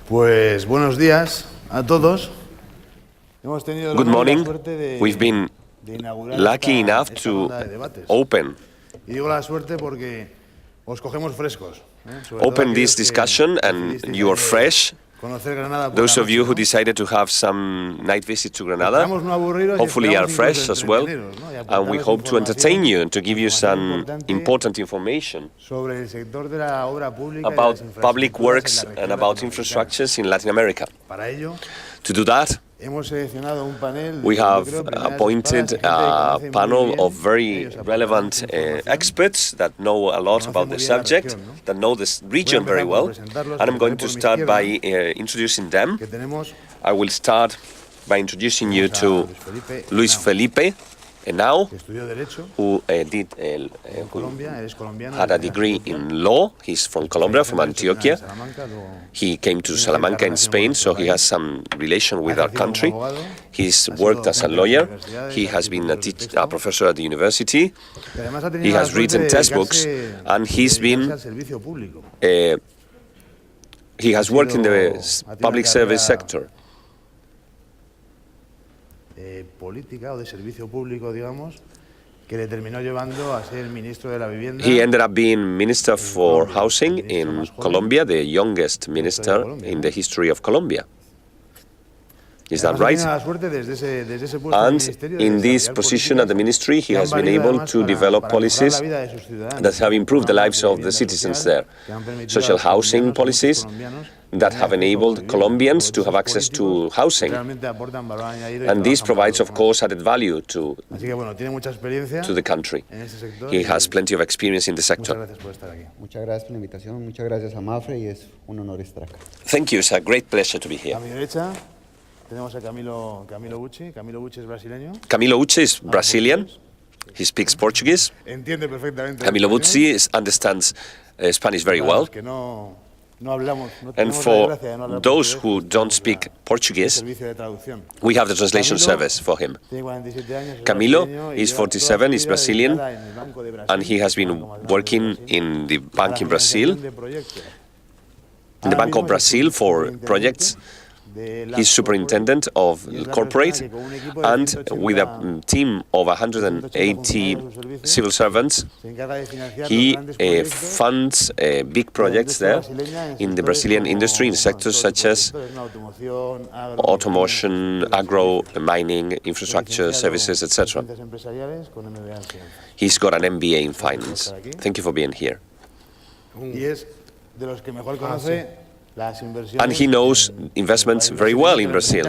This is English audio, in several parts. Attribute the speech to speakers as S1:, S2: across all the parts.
S1: Pues buenos días a todos. Hemos tenido
S2: Good morning.
S1: de
S2: We've been
S1: inaugurar
S2: lucky
S1: esta
S2: enough to
S1: ronda de debates.
S2: open
S1: Y digo la suerte porque os cogemos frescos. Sobre todo
S2: this
S1: aquellos que
S2: discussion and
S1: decidisteis
S2: you are
S1: ayer
S2: fresh.
S1: conocer Granada por
S2: Those
S1: la
S2: of you
S1: noche,
S2: who
S1: ¿no?
S2: decided to have some night visit to Granada,
S1: Esperamos no aburriros y
S2: hopefully are
S1: esperamos
S2: fresh
S1: incluso
S2: as well,
S1: entreteneros, ¿no? Y
S2: and we
S1: aportaros
S2: hope to entertain you and to give you
S1: información
S2: some
S1: importante
S2: important information
S1: sobre el sector de la obra pública y de
S2: about
S1: las
S2: public
S1: infraestructuras
S2: works
S1: en la región
S2: and about
S1: latinoamericana.
S2: infrastructures in Latin America.
S1: Para ello,
S2: To do that,
S1: hemos seleccionado un panel
S2: we
S1: de,
S2: have
S1: yo creo, primeras
S2: appointed
S1: espadas, gente que
S2: a
S1: conoce muy
S2: panel
S1: bien,
S2: of very
S1: ellos aportarán
S2: relevant
S1: su información.
S2: experts that know a lot
S1: Conocen
S2: about
S1: muy
S2: the
S1: bien la
S2: subject,
S1: región, ¿no?
S2: that know this region
S1: Voy a
S2: very
S1: empezar por
S2: well,
S1: presentarlos,
S2: and I'm going to
S1: por mi
S2: start by
S1: izquierda,
S2: introducing them.
S1: que tenemos
S2: I will start by introducing you
S1: a
S2: to Luis Felipe Henao,
S1: que estudió Derecho
S2: who
S1: en Colombia, él es colombiano,
S2: had a
S1: desde
S2: degree
S1: Antioquia.
S2: in law. He's from Colombia, from Antioquia.
S1: Salamanca, luego
S2: He came to Salamanca in Spain, so he has some relation with our country. He's worked as a lawyer. He has been a professor at the university.
S1: y además ha tenido
S2: He
S1: la
S2: has
S1: suerte
S2: written
S1: de
S2: textbooks,
S1: dedicarse-
S2: and he's
S1: de
S2: been
S1: dedicarse al servicio público.
S2: he has worked in the
S1: Ha tenido
S2: public
S1: una
S2: service
S1: carrera
S2: sector.
S1: Política o de servicio público, digamos, que le terminó llevando a ser ministro de la vivienda.
S2: He ended up being Minister for Housing in Colombia, the youngest minister in the history of Colombia. Is that
S1: Además, ha
S2: right?
S1: tenido la suerte desde ese puesto del
S2: And
S1: ministerio de
S2: in this
S1: desarrollar
S2: position at the
S1: políticas
S2: ministry, he
S1: que han
S2: has been
S1: valido
S2: able
S1: además
S2: to
S1: para
S2: develop
S1: mejorar
S2: policies
S1: la vida de sus ciudadanos.
S2: that have improved the
S1: Programas
S2: lives
S1: de
S2: of the
S1: vivienda
S2: citizens
S1: social
S2: there.
S1: que han permitido a
S2: Social
S1: los
S2: housing
S1: colombianos, a
S2: policies
S1: muchos colombianos,
S2: that
S1: tener
S2: have
S1: acceso a
S2: enabled
S1: vivienda,
S2: Colombians to
S1: por
S2: have
S1: esos
S2: access to
S1: políticos
S2: housing.
S1: realmente aportan valor añadido y
S2: And this
S1: trabajan para
S2: provides,
S1: los
S2: of
S1: demás.
S2: course, added value to
S1: Así que bueno, tiene mucha experiencia
S2: the country.
S1: en este sector.
S2: He
S1: y
S2: has plenty of experience in the
S1: muchas
S2: sector.
S1: gracias por estar aquí.
S3: Muchas gracias por la invitación, muchas gracias a Mafre y es un honor estar acá.
S2: Thank you. It's a great pleasure to be here.
S1: A mi derecha tenemos a Camilo Bucci. Camilo Bucci es brasileño.
S2: Camilo Uche is Brazilian. He speaks Portuguese.
S1: Entiende perfectamente.
S2: Camilo
S1: el español.
S2: Bucci understands Spanish very
S1: Para
S2: well.
S1: los que no hablamos, no
S2: And
S1: tenemos la
S2: for
S1: desgracia de no hablar
S2: those
S1: portugués,
S2: who
S1: pues
S2: don't
S1: tenemos
S2: speak
S1: el
S2: Portuguese,
S1: servicio de traducción.
S2: we have the translation
S1: Camilo
S2: service for him.
S1: Tiene 47 años, es
S2: Camilo
S1: brasileño y
S2: is
S1: lleva toda
S2: 47,
S1: su
S2: is
S1: vida
S2: Brazilian,
S1: dedicada en el Banco de Brasil,
S2: and he has been
S1: Banco más grande de
S2: working
S1: Brasil,
S2: in the
S1: para
S2: bank in
S1: la
S2: Brazil,
S1: financiación de proyectos.
S2: in the
S1: Ahora
S2: Bank
S1: mismo
S2: of
S1: es
S2: Brazil for
S1: superintendente
S2: projects.
S1: de la
S2: He's superintendent of
S1: y es la
S2: corporate,
S1: persona que con un equipo de
S2: and
S1: 180
S2: with a team of 180 civil servants,
S1: se encarga de financiar
S2: he
S1: los grandes proyectos
S2: funds big projects there in the Brazilian industry in sectors such as
S1: automoción,
S2: automation, agro, mining, infrastructure, services, etc.
S1: empresariales con MBA en finanzas.
S2: He's got an MBA in finance. Thank you for being here.
S1: Y es de los que mejor conoce las inversiones.
S2: And he knows investments very well in Brazil.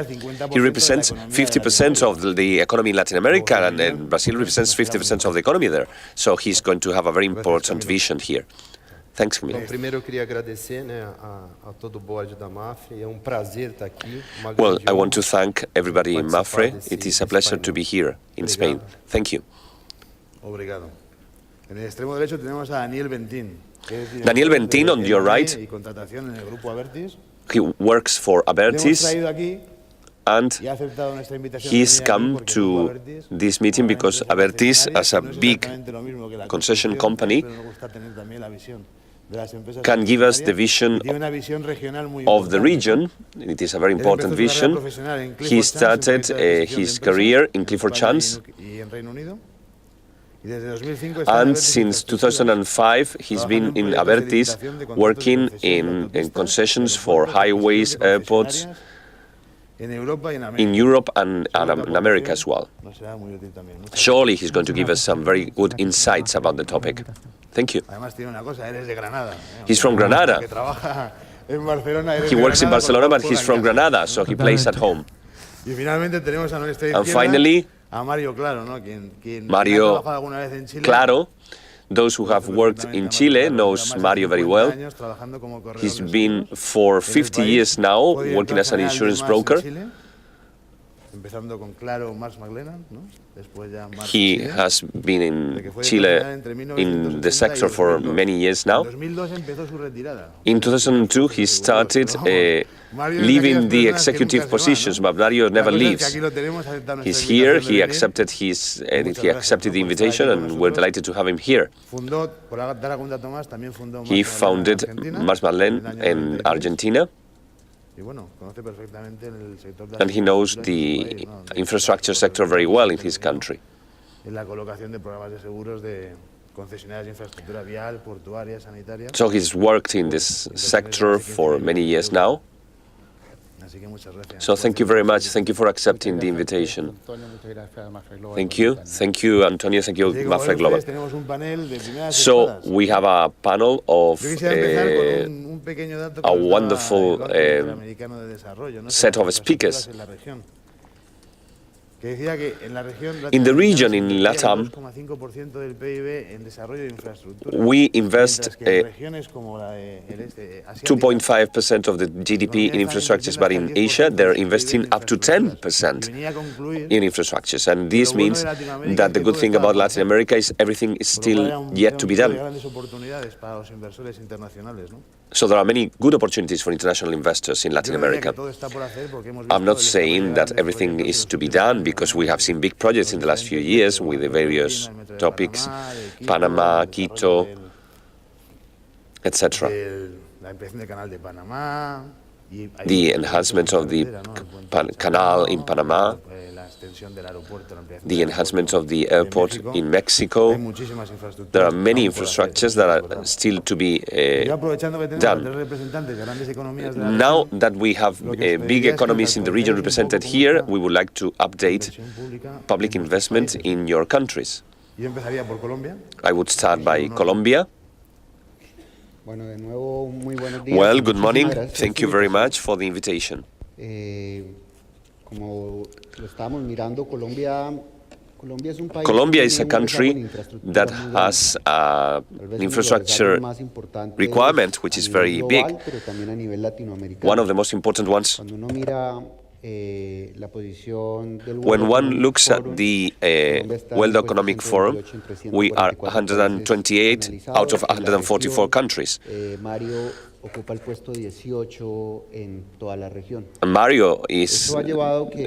S2: He represents 50% of the economy in Latin America, and Brazil represents 50% of the economy there. So he's going to have a very important vision here. Thanks, Camilo.
S4: Primeiro eu queria agradecer, a todo o board da MAFRE. É prazer estar aqui.
S2: Well, I want to thank everybody in Mafre. It is a pleasure to be here in Spain. Thank you.
S1: Obrigado. En el extremo derecho tenemos a Daniel Bentín. que es
S2: Daniel
S1: director
S2: Bentín,
S1: de
S2: on your
S1: ENG
S2: right.
S1: Y contratación en el grupo Abertis.
S2: He works for
S1: Le hemos
S2: Abertis,
S1: traído aquí
S2: and
S1: y ha aceptado nuestra invitación.
S2: he's
S1: de venir aquí
S2: come
S1: porque el
S2: to
S1: grupo Abertis,
S2: this meeting because Abertis, as a
S1: no es
S2: big
S1: exactamente lo mismo que la
S2: concession
S1: construcción,
S2: company,
S1: pero nos gusta tener también la visión de las empresas
S2: can give us the
S1: concesionarias.
S2: vision
S1: Tiene una visión regional muy
S2: of the
S1: importante.
S2: region. It is a very
S1: Él
S2: important
S1: empezó su carrera
S2: vision.
S1: profesional en
S2: He
S1: Clifford Chance,
S2: started
S1: en proyectos de adquisición
S2: his
S1: de empresas
S2: career in
S1: en
S2: Clifford
S1: España
S2: Chance,
S1: y en Reino Unido. Y desde 2005 está en
S2: and
S1: Abertis
S2: since
S1: Infraestructuras,
S2: 2005 he's been in Abertis working in concessions for highways, airports
S1: en Europa y en América.
S2: in Europe and in America as well.
S1: Nos será muy útil también. Muchas
S2: Surely he's going to give us some very good insights about the topic. Thank you.
S1: gracias. Además tiene una cosa, él es de Granada.
S2: He's from Granada.
S1: Que trabaja en Barcelona. él es
S2: He
S1: de
S2: works in
S1: Granada,
S2: Barcelona,
S1: pero
S2: but he's
S1: juega
S2: from
S1: en casa.
S2: Granada, so he plays at home.
S1: Y finalmente tenemos a nuestra
S2: And
S1: izquierda
S2: finally,
S1: a Mario Claro, ¿no? Quien
S2: Mario
S1: ha trabajado alguna vez en Chile.
S2: Claro, those who have worked in Chile knows Mario very well. He's been for 50 years now working as an insurance broker.
S1: Empezando con Claro, Marx McLennan, ¿no? Después ya Marx
S2: He
S1: Chile.
S2: has been in Chile in the sector for many years now.
S1: En 2002 empezó su retirada.
S2: In 2002, he started leaving the executive positions, but Mario never leaves. He's here. He accepted the invitation, and we're delighted to have him here.
S1: Fundó, por dar algún dato más, también fundó
S2: He
S1: Marx McLennan
S2: founded
S1: en Argentina
S2: Marx McLennan
S1: en el año
S2: in
S1: 93.
S2: Argentina.
S1: Y bueno, conoce perfectamente el sector de
S2: And he knows the
S1: infraestructuras en su país, ¿no?
S2: infrastructure sector very well in his country.
S1: En la colocación de programas de seguros de concesionarias de infraestructura vial, portuaria, sanitaria.
S2: So he's worked in this sector for many years now.
S1: Así que muchas gracias.
S2: So thank you very much. Thank you for accepting the invitation. Thank you. Thank you, Antonio. Thank you,
S1: Así que, como
S2: Mafre
S1: ven
S2: Global.
S1: ustedes, tenemos un panel de primeras
S2: So
S1: espadas.
S2: we have a panel of
S1: Yo quisiera empezar con un pequeño dato que
S2: a
S1: nos daba
S2: wonderful,
S1: el Banco Interamericano de Desarrollo, ¿no?
S2: set
S1: Sobre
S2: of
S1: las
S2: speakers.
S1: infraestructuras en la región. Que decía que en la región
S2: In the region,
S1: latinoamericana
S2: in
S1: se invertía
S2: LATAM,
S1: el 2,5% del PIB en desarrollo de infraestructura.
S2: we invest
S1: Mientras que en regiones como la del este asiática,
S2: 2.5% of the GDP in infrastructures, but in Asia they're investing up to 10%
S1: y venía a concluir
S2: in infrastructures. And this means that the good thing about Latin America is everything is still yet to be done.
S1: grandes oportunidades para los inversores internacionales, ¿no?
S2: So there are many good opportunities for international investors in Latin
S1: Yo diría
S2: America.
S1: que todo está por hacer porque hemos
S2: I'm
S1: visto
S2: not
S1: el desarrollo
S2: saying
S1: de
S2: that
S1: grandes
S2: everything
S1: proyectos
S2: is
S1: en
S2: to
S1: los
S2: be
S1: últimos
S2: done
S1: años,
S2: because
S1: ¿no?
S2: we have seen big projects in the last few years with the various topics, Panama, Quito, etc.
S1: La ampliación del canal de Panamá, y hay
S2: The
S1: muchas
S2: enhancement of the
S1: carreteras, ¿no? El puente de
S2: canal in
S1: Chanao,
S2: Panama,
S1: la extensión del aeropuerto, la ampliación
S2: the
S1: del
S2: enhancement
S1: aeropuerto
S2: of the
S1: de
S2: airport
S1: México.
S2: in Mexico.
S1: Hay muchísimas infraestructuras
S2: There are many
S1: aún por hacer,
S2: infrastructures
S1: eso
S2: that
S1: es
S2: are
S1: verdad.
S2: still to be
S1: Yo aprovechando que tenemos a
S2: done.
S1: tres representantes de grandes economías de la
S2: Now
S1: región,
S2: that we have
S1: lo que os
S2: big
S1: pediría es que
S2: economies in the region
S1: actualicéis un
S2: represented
S1: poco cómo
S2: here,
S1: está
S2: we would like to
S1: la
S2: update
S1: inversión pública
S2: public
S1: en vuestros
S2: investment
S1: países.
S2: in your countries.
S1: Yo empezaría por Colombia.
S2: I would start by Colombia.
S3: Bueno, de nuevo, muy buenos días.
S2: Well, good
S3: Muchísimas
S2: morning.
S3: gracias por
S2: Thank
S3: su
S2: you very
S3: invitación.
S2: much for the invitation.
S3: Como lo estábamos mirando, Colombia es un país
S2: Colombia
S3: que
S2: is a
S3: tiene un rezago
S2: country
S3: en infraestructura
S2: that
S3: muy grande.
S2: has
S3: Tal vez
S2: an
S3: uno de los
S2: infrastructure
S3: rezagos más importantes
S2: requirement which
S3: a
S2: is
S3: nivel
S2: very
S3: global,
S2: big.
S3: pero también a nivel latinoamericano.
S2: One of the most important ones.
S3: Cuando uno mira la posición del
S2: When
S3: World
S2: one
S3: Economic
S2: looks at
S3: Forum,
S2: the
S3: Colombia está en
S2: World
S3: el puesto
S2: Economic Forum,
S3: 128 en
S2: we are
S3: 144 países
S2: 128 out of
S3: analizados. En la
S2: 144
S3: región,
S2: countries.
S3: Mario ocupa el puesto 18 en toda la región.
S2: And Mario is,
S3: Eso ha llevado que,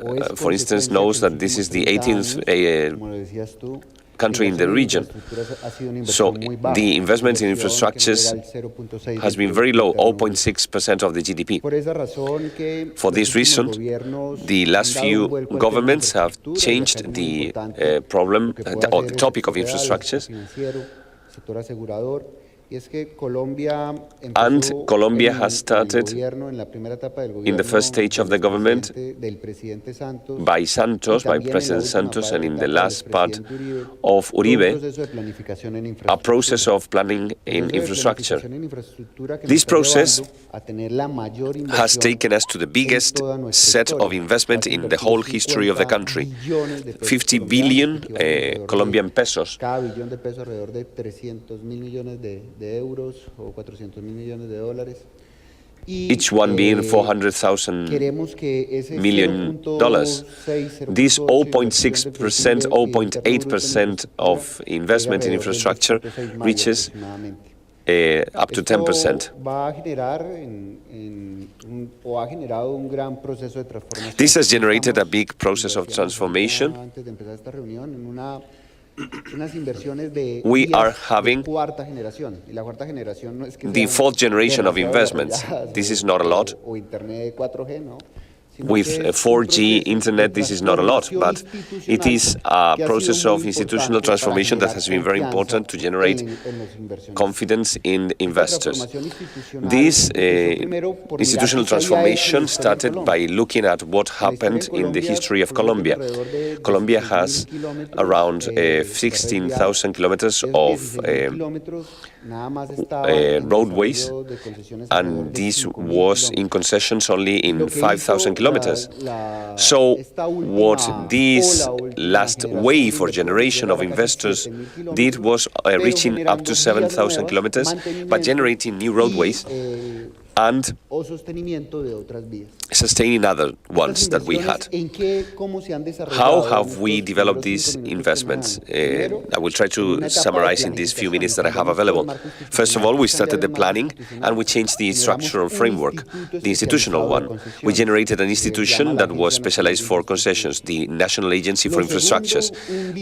S3: o es
S2: for instance,
S3: consecuencia
S2: knows
S3: que en
S2: that
S3: los
S2: this is the
S3: últimos
S2: 18th
S3: 30 años, como lo decías tú,
S2: country in the region. So the investment in infrastructures has been very low, 0.6% of the GDP. For this reason, the last few governments have changed the problem or the topic of infrastructures. And Colombia has started in the first stage of the government by Santos, by President Santos, and in the last part of Uribe, a process of planning in infrastructure. This process has taken us to the biggest set of investment in the whole history of the country, 50 billion Colombian pesos.
S3: Cada billón de pesos alrededor de 300 mil millones de euros o 400 mil millones de dólares.
S2: Each one being $400,000 million. This 0.6%, 0.8% of investment in infrastructure reaches up to 10%. This has generated a big process of transformation. We are having the fourth generation of investments. This is not a lot. With 4G internet, this is not a lot, but it is a process of institutional transformation that has been very important to generate confidence in investors. This institutional transformation started by looking at what happened in the history of Colombia. Colombia has around 16,000 kilometers of roadways, and this was in concessions only in 5,000 kilometers. So what this last wave or generation of investors did was reaching up to 7,000 kilometers, but generating new roadways and sustaining other ones that we had. How have we developed these investments? I will try to summarize in these few minutes that I have available. First of all, we started the planning and we changed the structural framework, the institutional one. We generated an institution that was specialized for concessions, the National Agency for Infrastructures.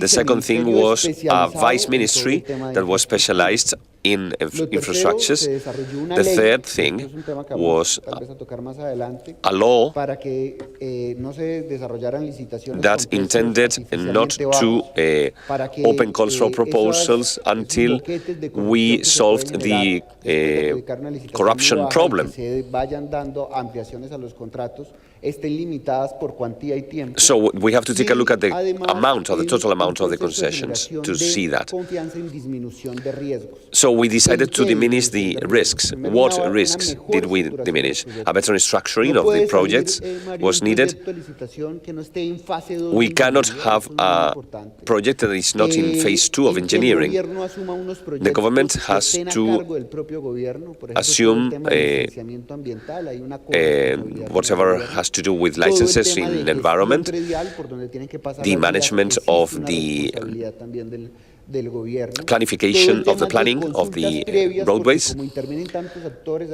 S2: The second thing was a vice ministry that was specialized in
S3: Lo tercero,
S2: infrastructures.
S3: se desarrolló una
S2: The
S3: ley,
S2: third
S3: esto
S2: thing
S3: es un tema que vamos
S2: was
S3: tal vez a tocar más adelante,
S2: a law
S3: para que no se desarrollaran licitaciones
S2: that
S3: con precios
S2: intended not
S3: artificialmente
S2: to
S3: bajos, para que
S2: open calls for proposals
S3: esos
S2: until
S3: boquetes de
S2: we
S3: corrupción que se
S2: solved
S3: pueden generar después de adjudicar una licitación muy
S2: corruption
S3: baja y
S2: problem.
S3: que se vayan dando ampliaciones a los contratos, estén limitadas por cuantía y tiempo.
S2: So we have to take a look at the
S3: Además,
S2: amount, or the total
S3: en un
S2: amount of the
S3: proceso de
S2: concessions
S3: generación
S2: to
S3: de
S2: see that.
S3: confianza en disminución de riesgos.
S2: So we decided to
S3: ¿En qué
S2: diminish the
S3: disminución de
S2: risks.
S3: Primero,
S2: What
S3: una
S2: risks
S3: mejor
S2: did we
S3: estructuración de
S2: diminish?
S3: los
S2: A better restructuring
S3: No
S2: of the
S3: puede
S2: projects
S3: salir, Mario,
S2: was
S3: un
S2: needed.
S3: proyecto de licitación que no esté en fase 2
S2: We
S3: de
S2: cannot
S3: ingeniería,
S2: have
S3: eso es muy
S2: a
S3: importante.
S2: project that is not in phase 2 of
S3: En que el
S2: engineering.
S3: gobierno asuma unos
S2: The
S3: proyectos
S2: government
S3: que
S2: has
S3: estén a
S2: to
S3: cargo del propio gobierno, por ejemplo, todo el
S2: assume
S3: tema del licenciamiento ambiental, hay una corresponsabilidad con
S2: whatever
S3: el gobierno.
S2: has to do with
S3: Todo el
S2: licenses
S3: tema de
S2: in
S3: gestión
S2: environment,
S3: predial, por donde tienen que pasar
S2: the
S3: las vías,
S2: management
S3: existe
S2: of
S3: una
S2: the
S3: responsabilidad también del gobierno.
S2: planification
S3: Todo
S2: of
S3: el
S2: the
S3: tema
S2: planning
S3: de
S2: of the
S3: consultas previas, porque
S2: roadways.
S3: como intervienen tantos actores,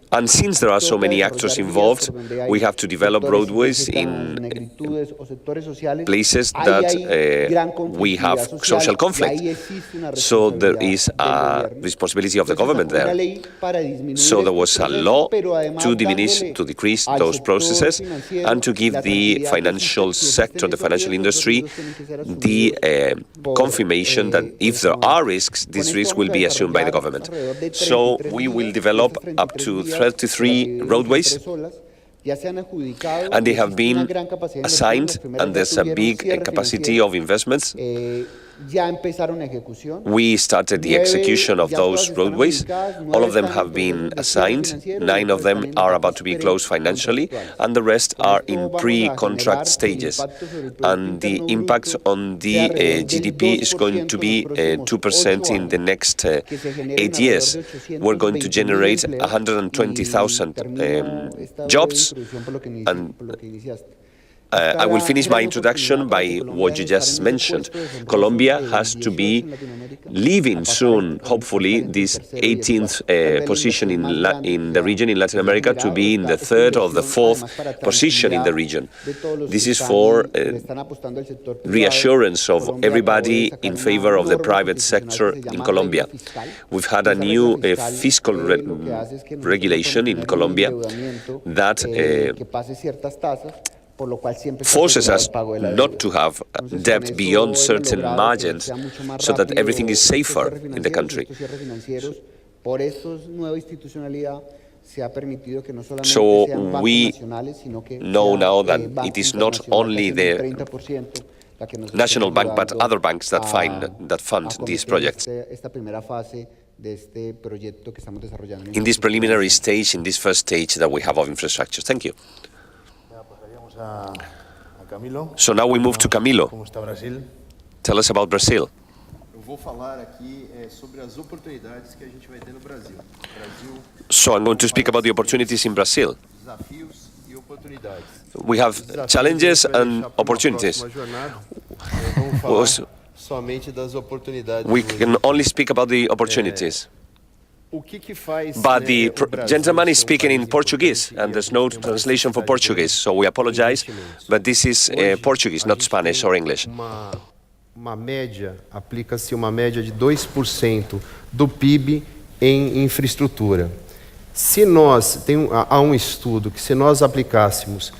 S2: And since there are so
S3: toca
S2: many actors
S3: desarrollar vías
S2: involved,
S3: por donde hay
S2: we have to develop
S3: sectores
S2: roadways
S3: indígenas,
S2: in
S3: negritudes o sectores sociales.
S2: places
S3: Ahí
S2: that
S3: hay gran
S2: we have
S3: conflictividad
S2: social
S3: y
S2: conflict.
S3: ahí existe una
S2: So there
S3: responsabilidad
S2: is
S3: del
S2: a
S3: gobierno.
S2: responsibility of the
S3: Entonces,
S2: government
S3: sacó una
S2: there.
S3: ley para disminuir
S2: So there
S3: estos
S2: was a
S3: procesos,
S2: law
S3: pero además
S2: to diminish,
S3: dándole
S2: to decrease
S3: al
S2: those
S3: sector
S2: processes
S3: financiero
S2: and to give
S3: la
S2: the
S3: tranquilidad que
S2: financial
S3: si existen
S2: sector, the
S3: esos
S2: financial
S3: riesgos, esos
S2: industry,
S3: riesgos tienen que ser
S2: the
S3: asumidos por,
S2: confirmation that if there
S3: Economía.
S2: are risks,
S3: Con
S2: these
S3: esto
S2: risks
S3: vamos
S2: will
S3: a
S2: be assumed by the
S3: desarrollar
S2: government.
S3: alrededor de
S2: So
S3: 33
S2: we will
S3: vías,
S2: develop
S3: estas
S2: up to
S3: 33 vías,
S2: 33
S3: de las
S2: roadways,
S3: 23 olas, ya se han adjudicado,
S2: and they
S3: y
S2: have
S3: existe una
S2: been
S3: gran capacidad de inversión,
S2: assigned,
S3: las primeras
S2: and
S3: ya
S2: there's a
S3: tuvieron
S2: big
S3: cierre
S2: capacity
S3: financiero,
S2: of investments.
S3: ya empezaron ejecución.
S2: We started the
S3: 9
S2: execution of
S3: ya todas
S2: those
S3: están
S2: roadways.
S3: adjudicadas,
S2: All
S3: 9
S2: of them
S3: están en
S2: have been
S3: procesos de cierre
S2: assigned.
S3: financiero, y
S2: 9 of
S3: otros
S2: them
S3: están en
S2: are
S3: etapas
S2: about to be closed financially,
S3: precontractuales.
S2: and the rest
S3: Con
S2: are
S3: esto
S2: in
S3: vamos a
S2: pre-contract
S3: generar
S2: stages.
S3: el impacto sobre el Producto
S2: And the
S3: Interno
S2: impact
S3: Bruto
S2: on
S3: sea
S2: the
S3: alrededor del
S2: GDP is going
S3: 2%
S2: to
S3: en
S2: be
S3: los próximos
S2: 2%
S3: 8
S2: in the
S3: años,
S2: next
S3: que se generen
S2: 8 years.
S3: alrededor de
S2: We're going to
S3: 820.000
S2: generate
S3: empleos,
S2: 120,000
S3: y termino esta breve
S2: jobs.
S3: introducción por lo que
S2: And
S3: por lo que iniciaste.
S2: I will finish my introduction by what you just mentioned. Colombia has to be leaving soon, hopefully, this 18th position in the region in Latin America to be in the 3rd or the 4th position in the region. This is for reassurance of everybody in favor of the private sector in Colombia. We've had a new fiscal regulation in Colombia that forces us not to have debt beyond certain margins so that everything is safer in the country. So we know now that it is not only the National Bank but other banks that fund these projects. In this preliminary stage, in this first stage that we have of infrastructure. Thank you. So now we move to Camilo. Tell us about Brazil. So I'm going to speak about the opportunities in Brazil. We have challenges and opportunities. We can only speak about the opportunities. But the gentleman is speaking in Portuguese, and there's no translation for Portuguese, so we apologize, but this is Portuguese, not Spanish or English.
S4: Aplica-se uma média de 2% do PIB em infraestrutura. Há um estudo que se nós aplicássemos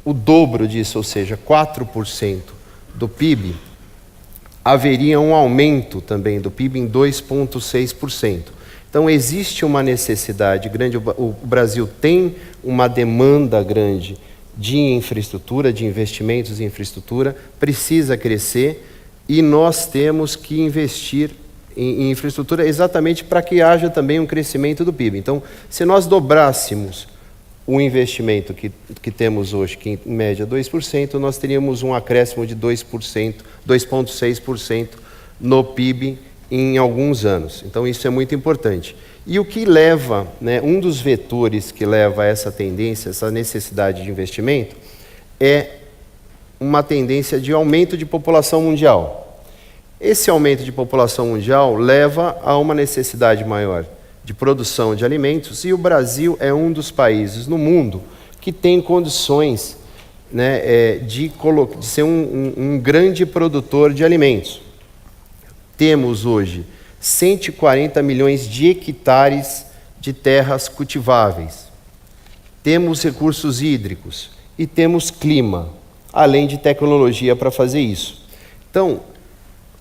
S4: o dobro disso, ou seja, 4% do PIB, haveria um aumento também do PIB em 2,6%. Então, existe uma necessidade grande, o Brasil tem uma demanda grande de infraestrutura, de investimentos em infraestrutura, precisa crescer e nós temos que investir em infraestrutura exatamente para que haja também um crescimento do PIB. Então, se nós dobrássemos o investimento que temos hoje, que em média 2%, nós teríamos um acréscimo de 2,6% no PIB em alguns anos. Então, isso é muito importante. E o que leva, um dos vetores que leva a essa tendência, essa necessidade de investimento, é uma tendência de aumento de população mundial. Esse aumento de população mundial leva a uma necessidade maior de produção de alimentos, e o Brasil é um dos países no mundo que tem condições de ser um grande produtor de alimentos. Temos hoje 140 milhões de hectares de terras cultiváveis. Temos recursos hídricos e temos clima, além de tecnologia para fazer isso. Então,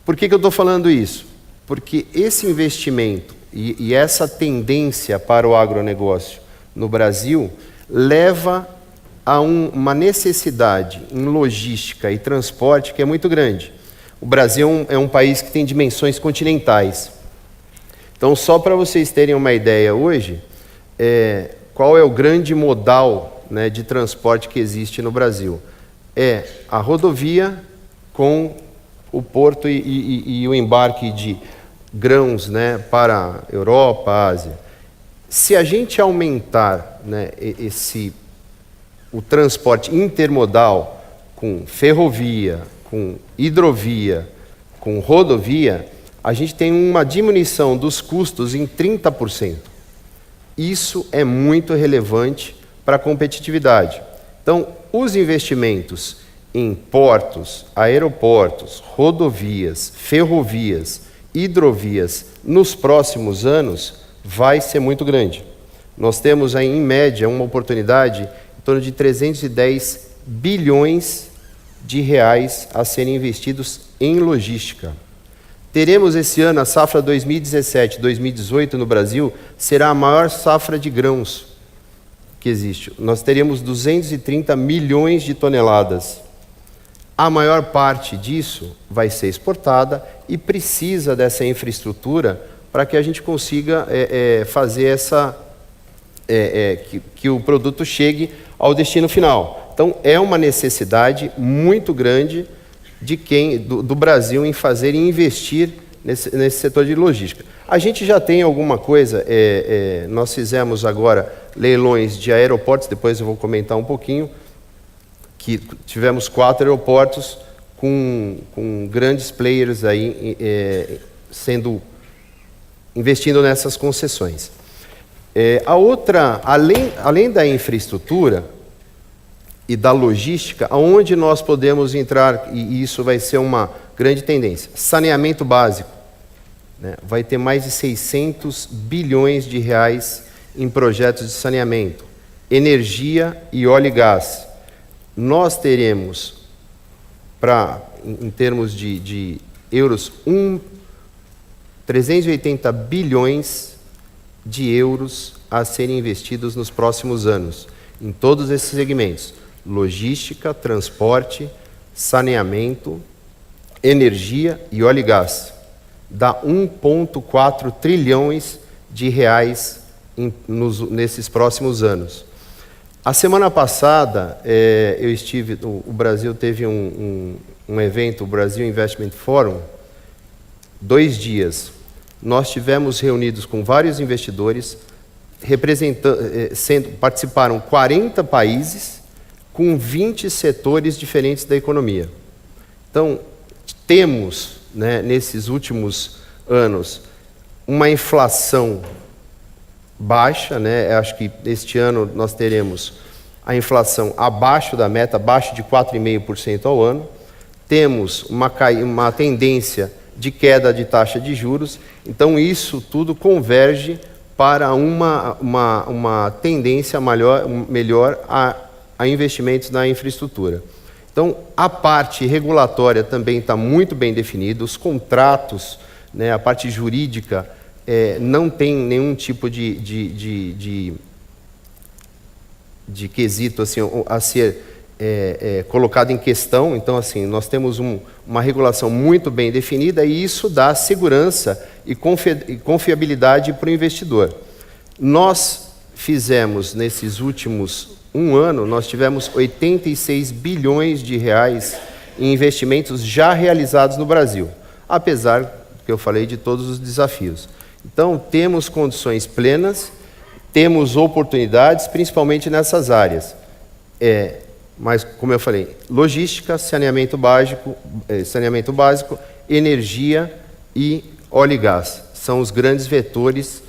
S4: por que eu estou falando isso? Porque esse investimento e essa tendência para o agronegócio no Brasil leva a uma necessidade em logística e transporte que é muito grande. O Brasil é um país que tem dimensões continentais. Então, só para vocês terem uma ideia hoje, qual é o grande modal, né, de transporte que existe no Brasil? É a rodovia com o porto e o embarque de grãos, né, para a Europa, Ásia. Se a gente aumentar, né, o transporte intermodal com ferrovia, com hidrovia, com rodovia, a gente tem uma diminuição dos custos em 30%. Isso é muito relevante para a competitividade. Então, os investimentos em portos, aeroportos, rodovias, ferrovias, hidrovias, nos próximos anos, vai ser muito grande. Nós temos aí, em média, uma oportunidade em torno de 310 bilhões de reais a serem investidos em logística. Teremos esse ano, a safra 2017-2018 no Brasil, será a maior safra de grãos que existe. Nós teremos 230 milhões de toneladas. A maior parte disso vai ser exportada e precisa dessa infraestrutura para que a gente consiga fazer que o produto chegue ao destino final. Então, é uma necessidade muito grande do Brasil em fazer e investir nesse setor de logística. A gente já tem alguma coisa, nós fizemos agora leilões de aeroportos, depois eu vou comentar um pouquinho, que tivemos 4 aeroportos com grandes players aí investindo nessas concessões. A outra, além da infraestrutura e da logística, aonde nós podemos entrar, e isso vai ser uma grande tendência, saneamento básico, né? Vai ter mais de 600 bilhões de reais em projetos de saneamento, energia e óleo e gás. Nós teremos, em termos de euros, 380 bilhões de euros a serem investidos nos próximos anos, em todos esses segmentos: logística, transporte, saneamento, energia e óleo e gás. Dá 1,4 trilhões de reais nesses próximos anos. A semana passada, o Brasil teve um evento, o Brasil Investment Forum, 2 dias. Nós tivemos reunidos com vários investidores, participaram 40 países, com 20 setores diferentes da economia. Então, temos, né, nesses últimos anos, uma inflação baixa, né? Acho que este ano nós teremos a inflação abaixo da meta, abaixo de 4,5% ao ano. Temos uma tendência de queda de taxa de juros. Então, isso tudo converge para uma tendência melhor a investimentos na infraestrutura. Então, a parte regulatória também está muito bem definida, os contratos, né, a parte jurídica não tem nenhum tipo de quesito assim, a ser colocado em questão. Então, assim, nós temos uma regulação muito bem definida e isso dá segurança e confiabilidade para o investidor. Nós fizemos, nesses últimos 1 ano, nós tivemos 86 bilhões de reais em investimentos já realizados no Brasil, apesar, que eu falei, de todos os desafios. Então, temos condições plenas, temos oportunidades, principalmente nessas áreas. Mas, como eu falei, logística, saneamento básico, energia e óleo e gás. São os grandes vetores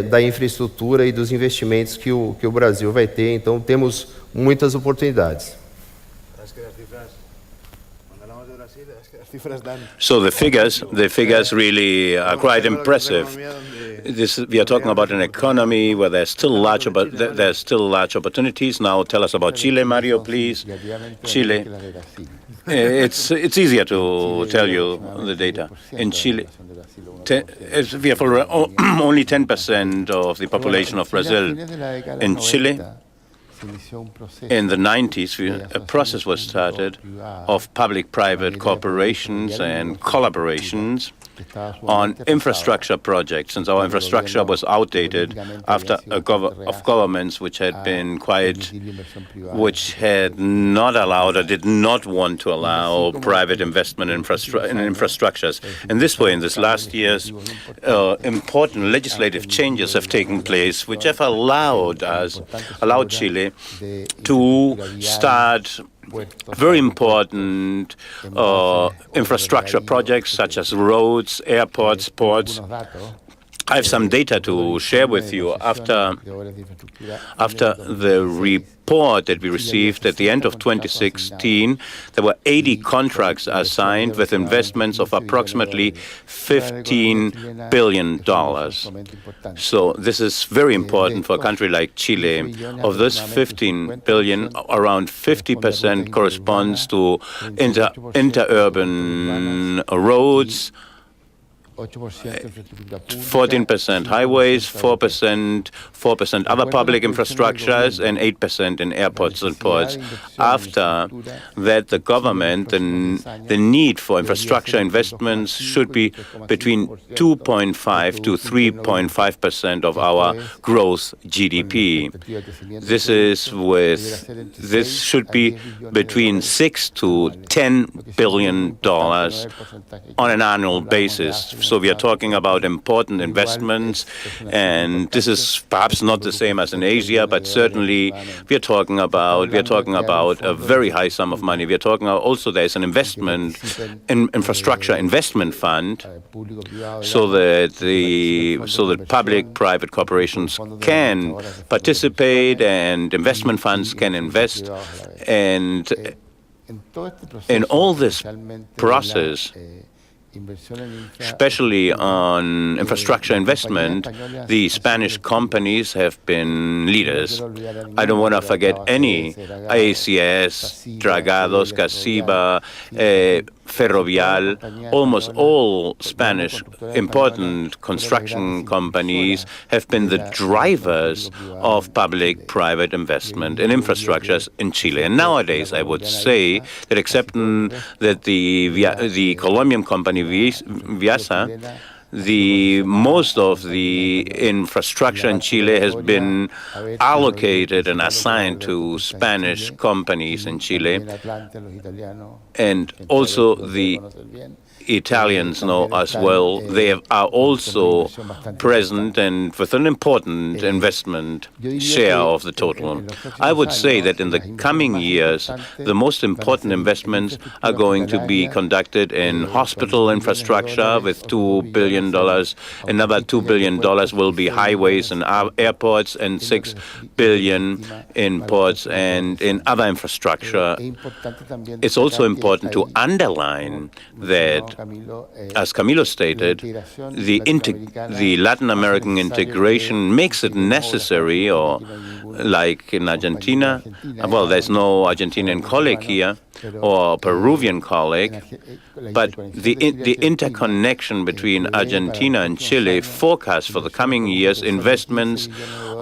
S4: da infraestrutura e dos investimentos que o Brasil vai ter. Então, temos muitas oportunidades.
S1: Es que las cifras, cuando hablamos de Brasil, es que las
S5: So the figures really are quite impressive. We are talking about an economy where there's still large opportunities. Now tell us about Chile, Mario, please. Chile. It's easier to tell you the data. In Chile, we have only 10% of the population of Brazil. In Chile, in the 90s, a process was started of public-private corporations and collaborations on infrastructure projects, since our infrastructure was outdated after of governments which had not allowed or did not want to allow private investment in infrastructures. In this way, in this last years, important legislative changes have taken place, which have allowed Chile to start very important infrastructure projects such as roads, airports, ports. I have some data to share with you. After the report that we received at the end of 2016, there were 80 contracts assigned with investments of approximately $15 billion. So this is very important for a country like Chile. Of this 15 billion, around 50% corresponds to interurban roads, 14% highways, 4% other public infrastructures, and 8% in airports and ports. After that, the government, the need for infrastructure investments should be between 2.5 to 3.5% of our gross GDP. This should be between $6 to $10 billion on an annual basis. So we are talking about important investments, and this is perhaps not the same as in Asia, but certainly we are talking about a very high sum of money. We are talking also there is an infrastructure investment fund, so that public-private corporations can participate and investment funds can invest. And in all this process, especially on infrastructure investment, the Spanish companies have been leaders. I don't want to forget any: ACS, Dragados, Casiba, Ferrovial. Almost all Spanish important construction companies have been the drivers of public-private investment in infrastructures in Chile. And nowadays, I would say that, except that the Colombian company Viasa, most of the infrastructure in Chile has been allocated and assigned to Spanish companies in Chile, and also the Italians know as well. They are also present and with an important investment share of the total. I would say that in the coming years, the most important investments are going to be conducted in hospital infrastructure with $2 billion. Another $2 billion will be highways and airports, and $6 billion in ports and in other infrastructure. It's also important to underline that, as Camilo stated, the Latin American integration makes it necessary, or like in Argentina, well, there's no Argentinian colleague here, or Peruvian colleague, but the interconnection between Argentina and Chile forecasts for the coming years investments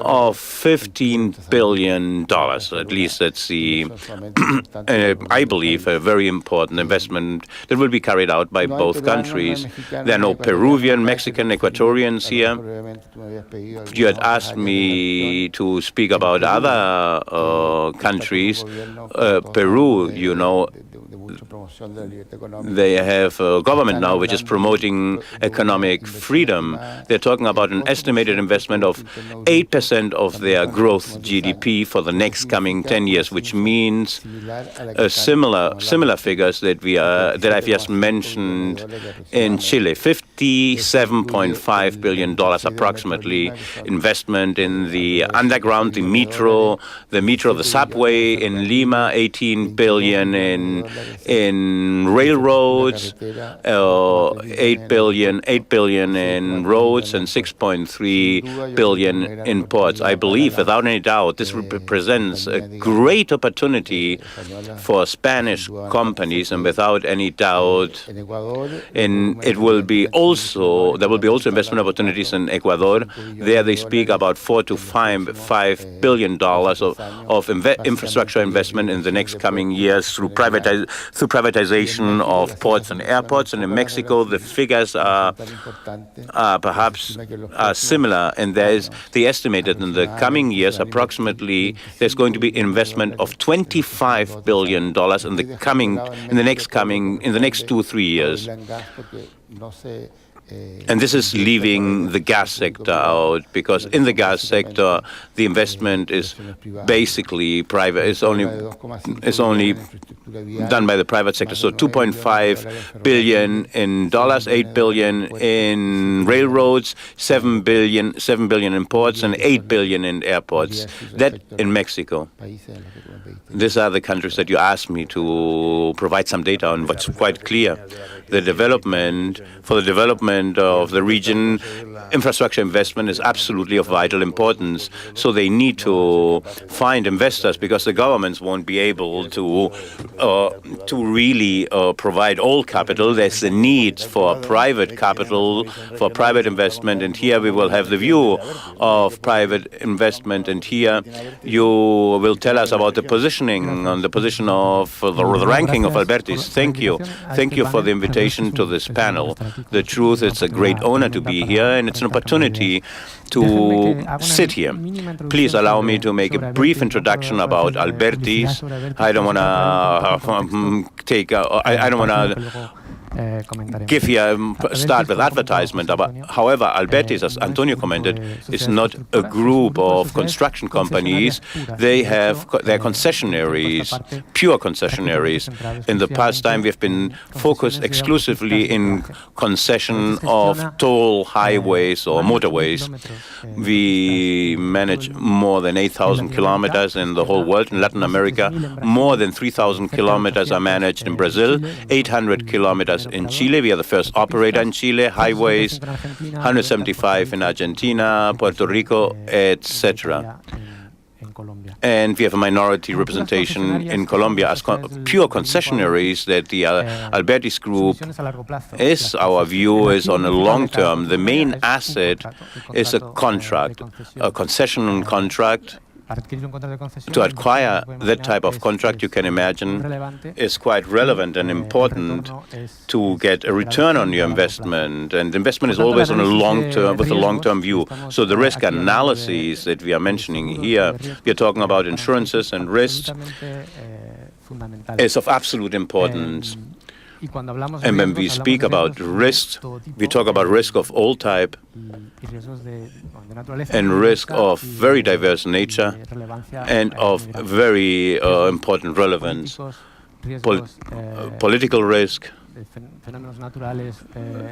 S5: of $15 billion. At least that's I believe, a very important investment that will be carried out by both countries. There are no Peruvian, Mexican, Ecuadorians here. You had asked me to speak about other countries. Peru, you know, they have a government now which is promoting economic freedom. They're talking about an estimated investment of 8% of their growth GDP for the next coming 10 years, which means similar figures that I've just mentioned in Chile. $57.5 billion approximately investment in the underground, the metro, the subway in Lima, 18 billion in railroads, 8 billion in roads, and 6.3 billion in ports. I believe, without any doubt, this represents a great opportunity for Spanish companies, and without any doubt, there will be also investment opportunities in Ecuador. There they speak about $4 to $5 billion of infrastructure investment in the next coming years through privatization of ports and airports. And in Mexico, the figures are perhaps similar, and they estimated in the coming years approximately there's going to be investment of $25 billion in the next 2-3 years. And this is leaving the gas sector out, because in the gas sector, the investment is basically private. It's only done by the private sector. So $2.5 billion in dollars, 8 billion in railroads, 7 billion in ports, and 8 billion in airports. That in Mexico. These are the countries that you asked me to provide some data on. What's quite clear, for the development of the region, infrastructure investment is absolutely of vital importance. So they need to find investors, because the governments won't be able to really provide all capital. There's a need for private capital, for private investment, and here we will have the view of private investment. And here you will tell us about the positioning on the position of the ranking of Albertis. Thank you for the invitation to this panel. The truth, it's a great honor to be here, and it's an opportunity to sit here. Please allow me to make a brief introduction about Albertis. I don't want to start with advertisement. However, Albertis, as Antonio commented, is not a group of construction companies. They're concessionaries, pure concessionaries. In the past time, we have been focused exclusively in concession of toll highways or motorways. We manage more than 8,000 kilometers in the whole world. In Latin America, more than 3,000 kilometers are managed in Brazil, 800 kilometers in Chile. We are the first operator in Chile, highways, 175 in Argentina, Puerto Rico, etc. And we have a minority representation in Colombia as pure concessionaries. That the Albertis Group is, our view is on a long term. The main asset is a contract, a concession contract. To acquire that type of contract, you can imagine, is quite relevant and important to get a return on your investment. And investment is always on a long term, with a long-term view. So the risk analyses that we are mentioning here, we are talking about insurances and risks, is of absolute importance. And when we speak about risks, we talk about risk of all type and risk of very diverse nature and of very important relevance. Political risk,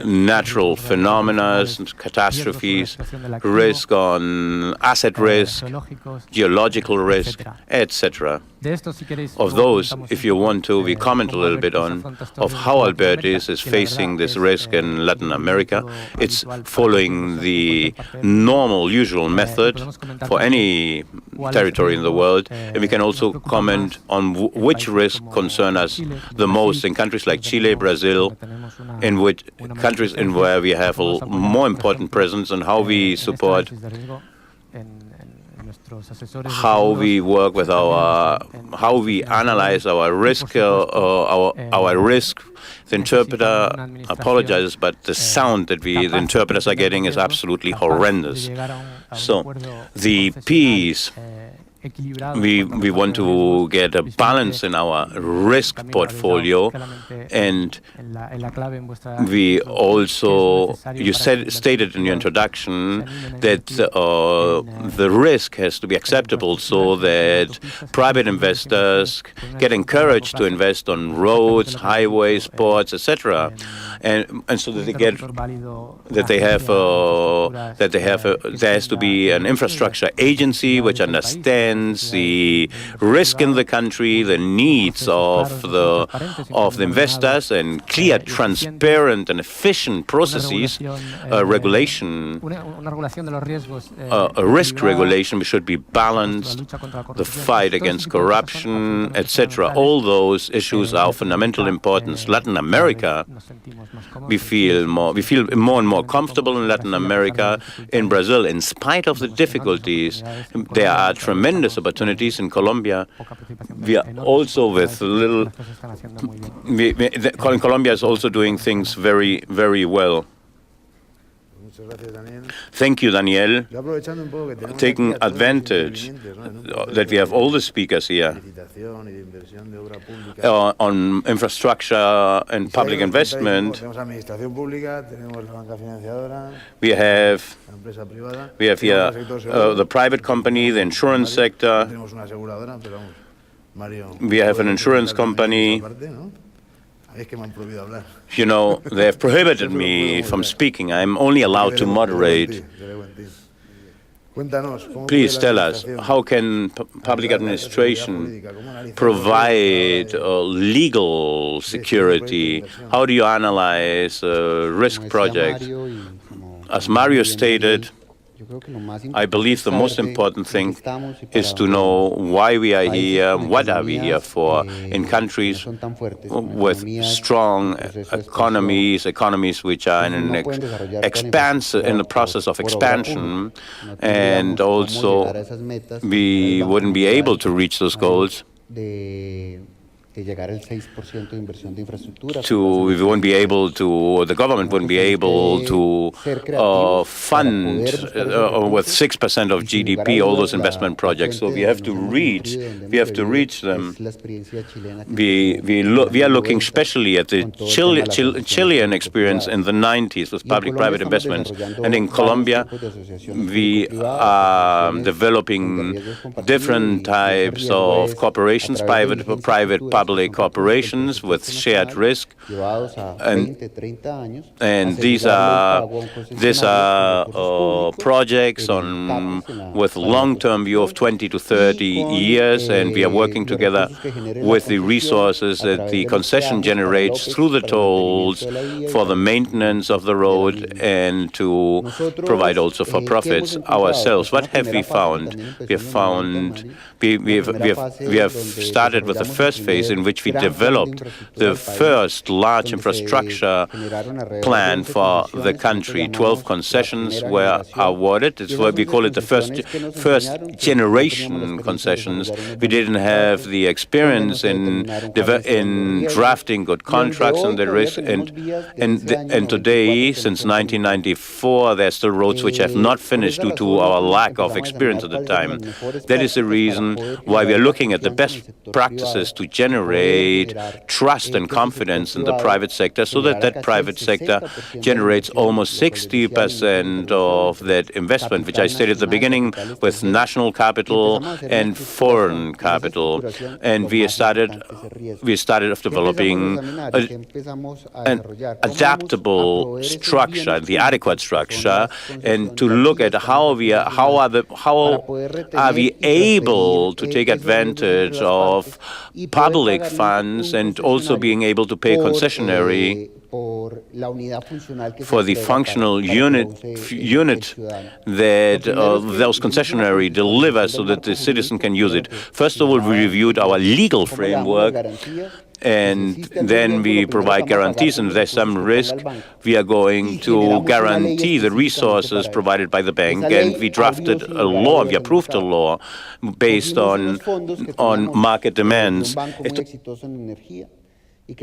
S5: natural phenomena, catastrophes, risk on asset risk, geological risk, etc. Of those, if you want to, we comment a little bit on of how Albertis is facing this risk in Latin America. It's following the normal, usual method for any territory in the world. And we can also comment on which risks concern us the most in countries like Chile, Brazil, in which countries in where we have a more important presence, and how we support, how we work with how we analyze our risk, our risk. The interpreter apologizes, but the sound that the interpreters are getting is absolutely horrendous. So the peace we want to get a balance in our risk portfolio, and we also, you stated in your introduction that the risk has to be acceptable so that private investors get encouraged to invest on roads, highways, ports, etc., and so that there has to be an infrastructure agency which understands the risk in the country, the needs of the investors, and clear, transparent, and efficient processes. A risk regulation should be balanced. The fight against corruption, etc. All those issues are of fundamental importance. Latin America, we feel more and more comfortable in Latin America. In Brazil, in spite of the difficulties, there are tremendous opportunities. In Colombia, we are also with little. Colombia is also doing things very, very well. Thank you, Daniel. Taking advantage that we have all the speakers here on infrastructure and public investment, we have here the private company, the insurance sector. We have an insurance company. You know, they have prohibited me from speaking. I'm only allowed to moderate. Please tell us, how can public administration provide legal security? How do you analyze risk projects? As Mario stated, I believe the most important thing is to know why we are here, what are we here for, in countries with strong economies which are in the process of expansion, and also we wouldn't be able to reach those goals. We won't be able to, the government wouldn't be able to fund with 6% of GDP all those investment projects. So we have to reach them. We are looking especially at the Chilean experience in the 90s with public-private investments, and in Colombia we are developing different types of corporations, private-public corporations with shared risk, and these are projects with long-term view of 20 to 30 years, and we are working together with the resources that the concession generates through the tolls for the maintenance of the road and to provide also for profits ourselves. What have we found? We have started with the first phase in which we developed the first large infrastructure plan for the country. 12 concessions were awarded. It's what we call it the first generation concessions. We didn't have the experience in drafting good contracts on the risk, and today, since 1994, there are still roads which have not finished due to our lack of experience at the time. That is the reason why we are looking at the best practices to generate trust and confidence in the private sector, so that private sector generates almost 60% of that investment, which I stated at the beginning, with national capital and foreign capital. And we started of developing an adaptable structure, the adequate structure, and to look at how are we able to take advantage of public funds and also being able to pay concessionary for the functional unit that those concessionary deliver so that the citizen can use it. First of all, we reviewed our legal framework, and then we provide guarantees, and if there's some risk, we are going to guarantee the resources provided by the bank, and we drafted a law, we approved a law based on market demands. And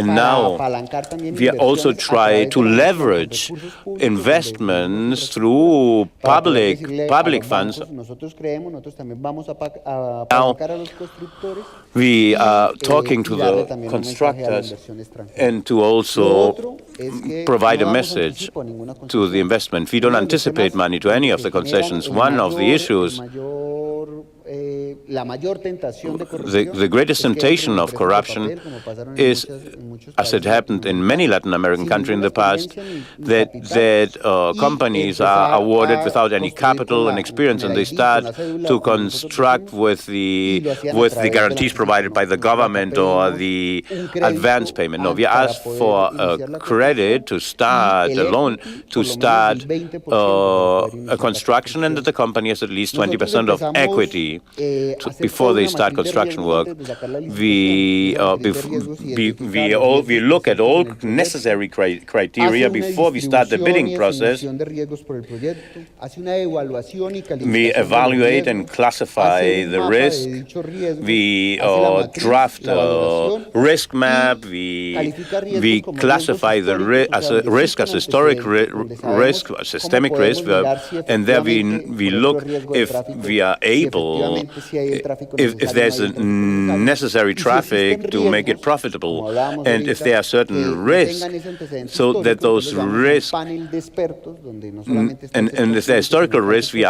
S5: now we also try to leverage investments through public funds. Now we are talking to the constructors and to also provide a message to the investment. We don't anticipate money to any of the concessions. One of the issues, the greatest temptation of corruption is, as it happened in many Latin American countries in the past, that companies are awarded without any capital and experience, and they start to construct with the guarantees provided by the government or the advance payment. No, we ask for a credit to start, a loan to start a construction, and that the company has at least 20% of equity before they start construction work. We look at all necessary criteria before we start the bidding process. We evaluate and classify the risk. We draft a risk map. We classify the risk as historic risk, systemic risk, and there we look if we are able, if there's a necessary traffic to make it profitable, and if there are certain risks, so that those risks, and if there are historical risks, we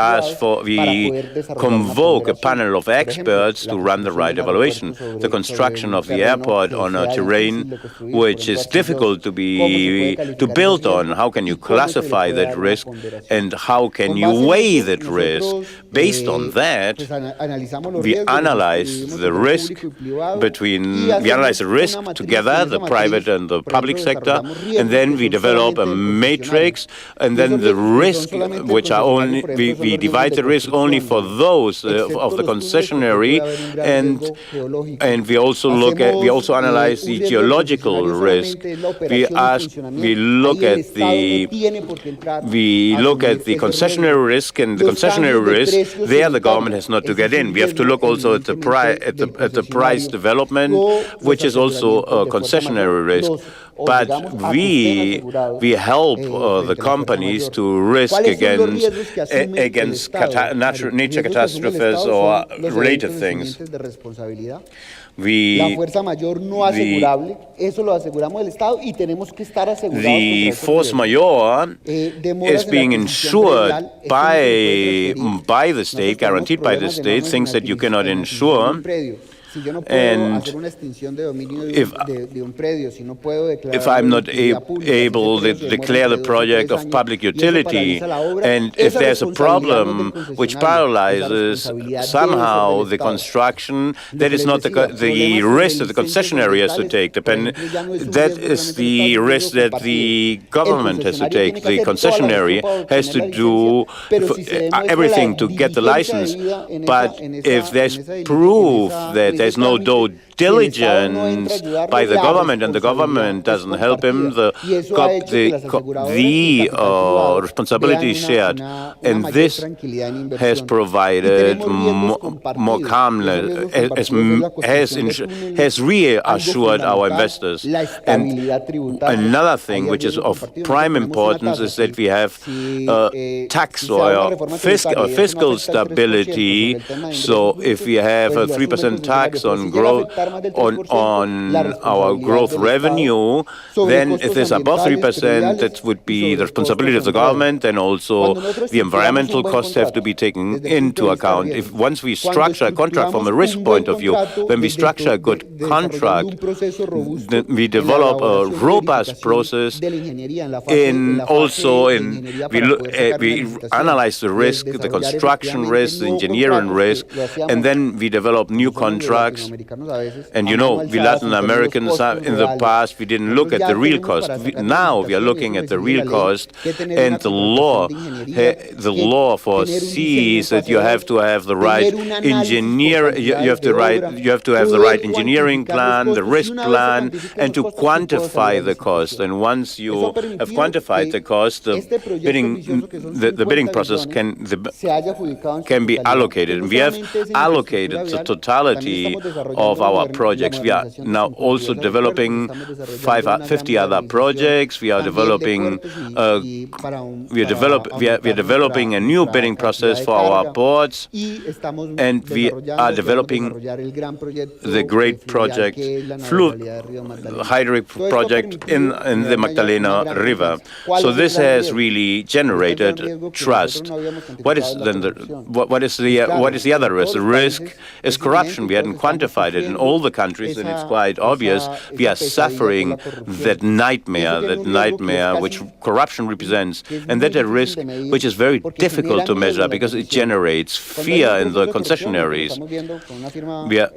S5: convoke a panel of experts to run the right evaluation. The construction of the airport on a terrain which is difficult to build on, how can you classify that risk, and how can you weigh that risk? Based on that, we analyze the risk together, the private and the public sector, and then we develop a matrix, and then the risk, which are only, we divide the risk only for those of the concessionary, and we also analyze the geological risk. We look at the concessionary risk, and the concessionary risk, there the government has not to get in. We have to look also at the price development, which is also a concessionary risk. But we help the companies to risk against nature catastrophes or related things. The force majeure is being insured by the state, guaranteed by the state, things that you cannot insure. And if I'm not able to declare the project of public utility, and if there's a problem which paralyzes somehow the construction, that is not the risk that the concessionary has to take. That is the risk that the government has to take. The concessionary has to do everything to get the license. But if there's proof that there's no due diligence by the government, and the government doesn't help him, the responsibility is shared, and this has provided more calmness, has reassured our investors. And another thing which is of prime importance is that we have tax or fiscal stability. So if we have a 3% tax on growth, on our growth revenue, then if it's above 3%, that would be the responsibility of the government, and also the environmental costs have to be taken into account. If once we structure a contract from a risk point of view, when we structure a good contract, we develop a robust process. We analyze the risk, the construction risk, the engineering risk, and then we develop new contracts. And we Latin Americans, in the past, we didn't look at the real cost. Now we are looking at the real cost, and the law foresees that you have to have the right engineer, you have to have the right engineering plan, the risk plan, and to quantify the cost. And once you have quantified the cost, the bidding process can be allocated. And we have allocated the totality of our our projects. We are now also developing 50 other projects. We are developing developing a new bidding process for our ports, and we are developing the great project, hydraulic project in the Magdalena River. So this has really generated trust. What is then what is the other risk? The risk is corruption. We hadn't quantified it in all the countries, and it's quite obvious. We are suffering that nightmare which corruption represents, and that a risk which is very difficult to measure because it generates fear in the concessionaires. We are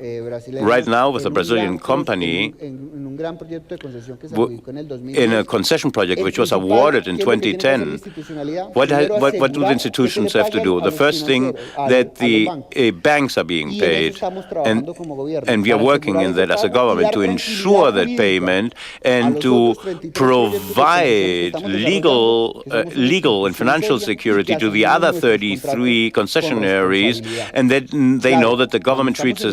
S5: right now with a Brazilian company in a concession project which was awarded in 2010. What do the institutions have to do? The first thing, that the banks are being paid, and we are working in that as a government to ensure that payment and to provide legal and financial security to the other 33 concessionaires, and that they know that the government treats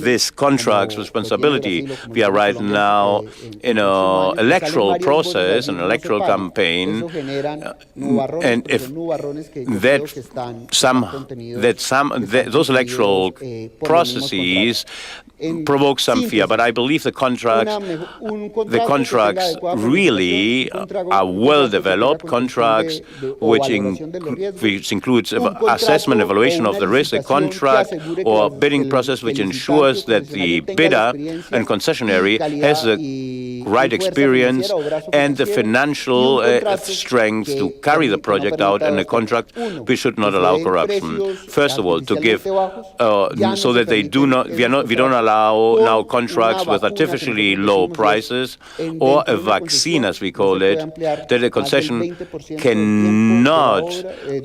S5: this contract's responsibility. We are right now in an electoral process, an electoral campaign, and if those electoral processes provoke some fear, but I believe the contracts really are well developed contracts, which includes assessment, evaluation of the risk, a contract or bidding process which ensures that the bidder and concessionary has the right experience and the financial strength to carry the project out, and a contract we should not allow corruption. First of all, to give so that we don't allow now contracts with artificially low prices, or a vaccine, as we call it, that a concession cannot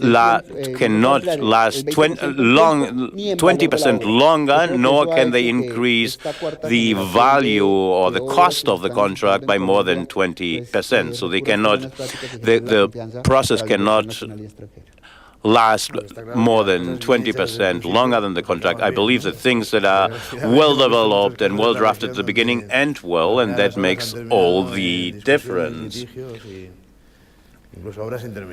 S5: last 20% longer, nor can they increase the value or the cost of the contract by more than 20%. So they cannot, the process cannot last more than 20% longer than the contract. I believe that things that are well developed and well drafted at the beginning end well, and that makes all the difference.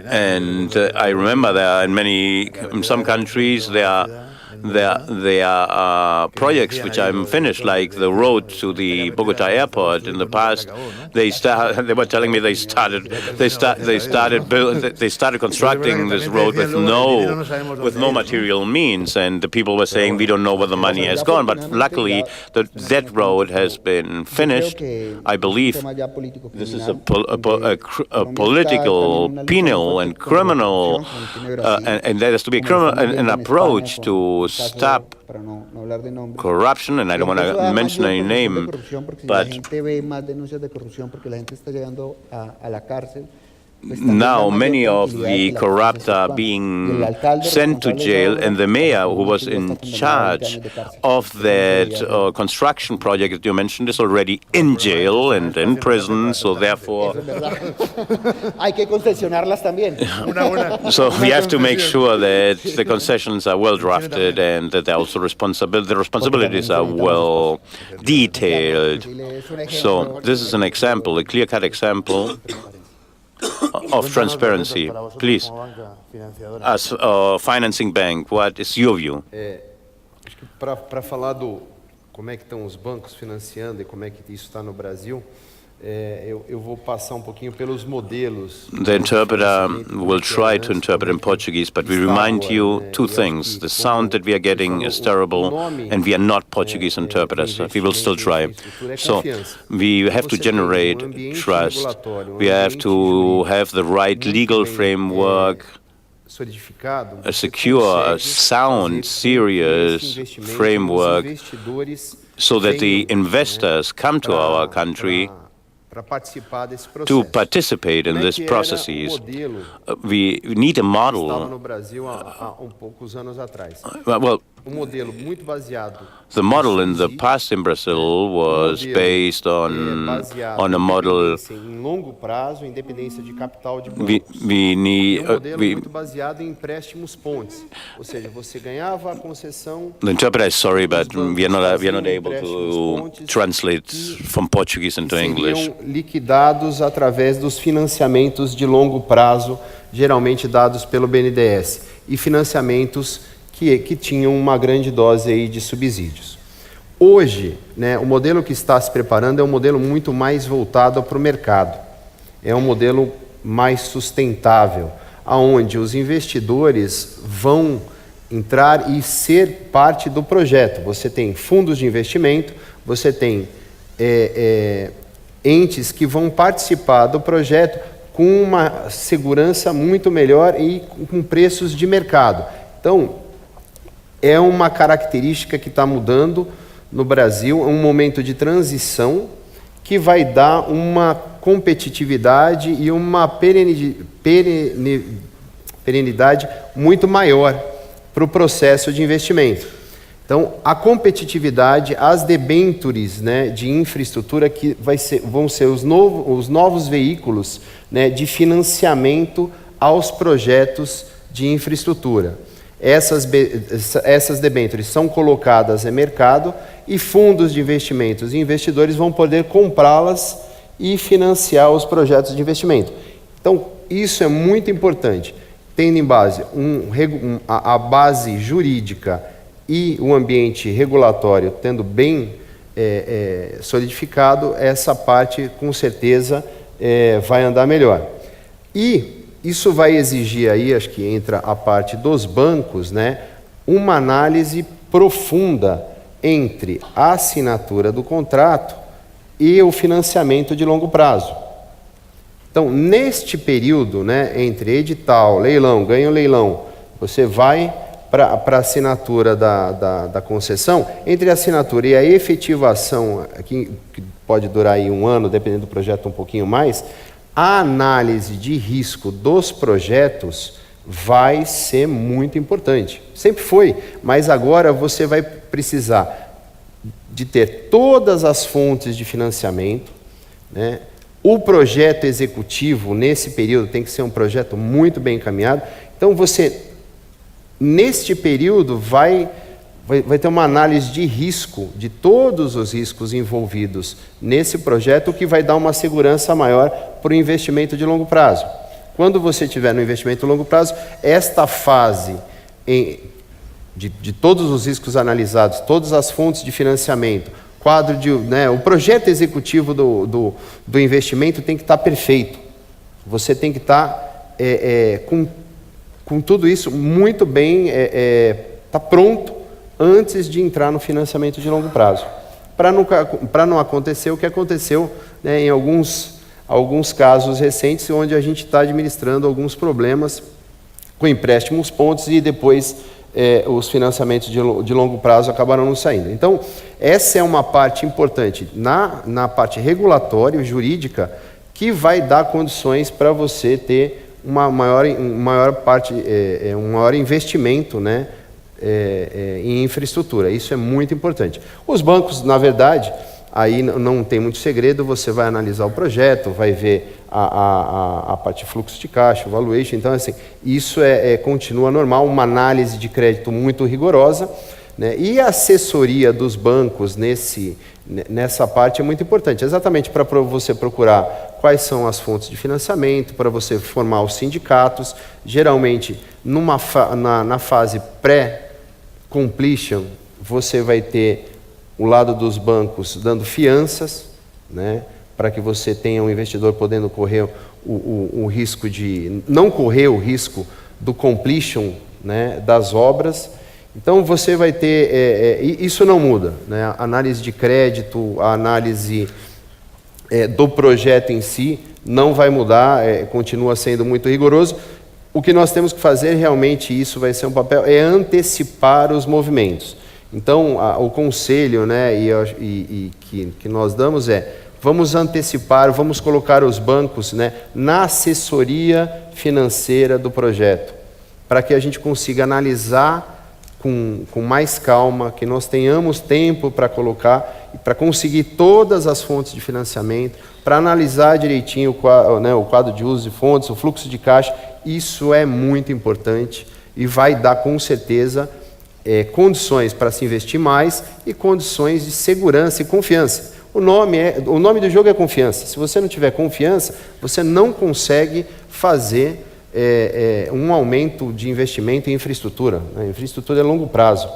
S5: And I remember in some countries there are projects which are finished, like the road to the Bogota airport. In the past, they were telling me they started constructing this road with no material means, and the people were saying we don't know where the money has gone. But luckily, that road has been finished. I believe this is a political, penal, and criminal, and there has to be an approach to stop corruption, and I don't want to mention any name, but now many of the corrupt are being sent to jail, and the mayor who was in charge of that construction project that you mentioned is already in jail and in prison, so therefore so we have to make sure that the concessions are well drafted and that the responsibilities are well detailed. So this is an example, a clear-cut example of transparency. Please, as a financing bank, what is your view?
S4: Para falar como é que estão os bancos financiando e como é que isso está no Brasil, eu vou passar pouquinho pelos modelos.
S5: The interpreter will try to interpret in Portuguese, but we remind you two things. The sound that we are getting is terrible, and we are not Portuguese interpreters. We will still try. So we have to generate trust. We have to have the right legal framework, a secure, a sound, serious framework, so that the investors come to our country to participate in these processes. We need a model. Well,
S4: modelo muito baseado.
S5: The model in the past in Brazil was based on a model.
S4: Em longo prazo, independência de capital de bancos.
S5: We need
S4: Modelo muito baseado em empréstimos pontes, ou seja, você ganhava a concessão.
S5: the interpreter is sorry, but we are not able to translate from Portuguese into English.
S4: Seriam liquidados através dos financiamentos de longo prazo, geralmente dados pelo BNDES, e financiamentos que tinham uma grande dose aí de subsídios. Hoje, né, o modelo que está se preparando é um modelo muito mais voltado para o mercado. É um modelo mais sustentável, aonde os investidores vão entrar e ser parte do projeto. Você tem fundos de investimento, você tem entes que vão participar do projeto com uma segurança muito melhor e com preços de mercado. Então, é uma característica que está mudando no Brasil, é um momento de transição que vai dar uma competitividade e uma perenidade muito maior para o processo de investimento. Então, a competitividade, as debêntures, né, de infraestrutura que vão ser os novos veículos, né, de financiamento aos projetos de infraestrutura. Essas debêntures são colocadas em mercado e fundos de investimentos e investidores vão poder comprá-las e financiar os projetos de investimento. Então, isso é muito importante, tendo em base a base jurídica e o ambiente regulatório tendo bem solidificado, essa parte com certeza vai andar melhor. E isso vai exigir aí, acho que entra a parte dos bancos, né, uma análise profunda entre a assinatura do contrato e o financiamento de longo prazo. Então, neste período, né, entre edital, leilão, ganho-leilão, você vai para a assinatura da concessão, entre a assinatura e a efetivação, que pode durar aí 1 ano, dependendo do projeto um pouquinho mais, a análise de risco dos projetos vai ser muito importante. Sempre foi, mas agora você vai precisar de ter todas as fontes de financiamento, né? O projeto executivo, nesse período, tem que ser um projeto muito bem encaminhado. Então, você, neste período, vai ter uma análise de risco, de todos os riscos envolvidos nesse projeto, o que vai dar uma segurança maior para o investimento de longo prazo. Quando você tiver no investimento de longo prazo, esta fase de todos os riscos analisados, todas as fontes de financiamento, o projeto executivo do investimento tem que estar perfeito. Você tem que estar com tudo isso muito bem, está pronto antes de entrar no financiamento de longo prazo. Para não acontecer o que aconteceu, né, em alguns casos recentes, onde a gente está administrando alguns problemas com empréstimos pontos e depois os financiamentos de longo prazo acabaram não saindo. Então, essa é uma parte importante na parte regulatória, jurídica, que vai dar condições para você ter um maior investimento, né, em infraestrutura. Isso é muito importante. Os bancos, na verdade, aí não tem muito segredo, você vai analisar o projeto, vai ver a parte de fluxo de caixa, valuation, então assim, isso continua normal, uma análise de crédito muito rigorosa, né? E a assessoria dos bancos nessa parte é muito importante, exatamente para você procurar quais são as fontes de financiamento, para você formar os sindicatos, geralmente na fase pré-completion, você vai ter o lado dos bancos dando fianças, né, para que você tenha um investidor podendo correr o risco não correr o risco do completion, né, das obras. Então você vai ter, isso não muda, né, a análise de crédito, a análise do projeto em si não vai mudar, continua sendo muito rigoroso. O que nós temos que fazer realmente, isso vai ser um papel, é antecipar os movimentos. Então, o conselho, né, que nós damos vamos antecipar, vamos colocar os bancos, né, na assessoria financeira do projeto, para que a gente consiga analisar com mais calma, que nós tenhamos tempo para colocar, para conseguir todas as fontes de financiamento, para analisar direitinho o quadro de uso de fontes, o fluxo de caixa. Isso é muito importante e vai dar, com certeza, condições para se investir mais e condições de segurança e confiança. O nome do jogo é confiança. Se você não tiver confiança, você não consegue fazer um aumento de investimento em infraestrutura. A infraestrutura é longo prazo,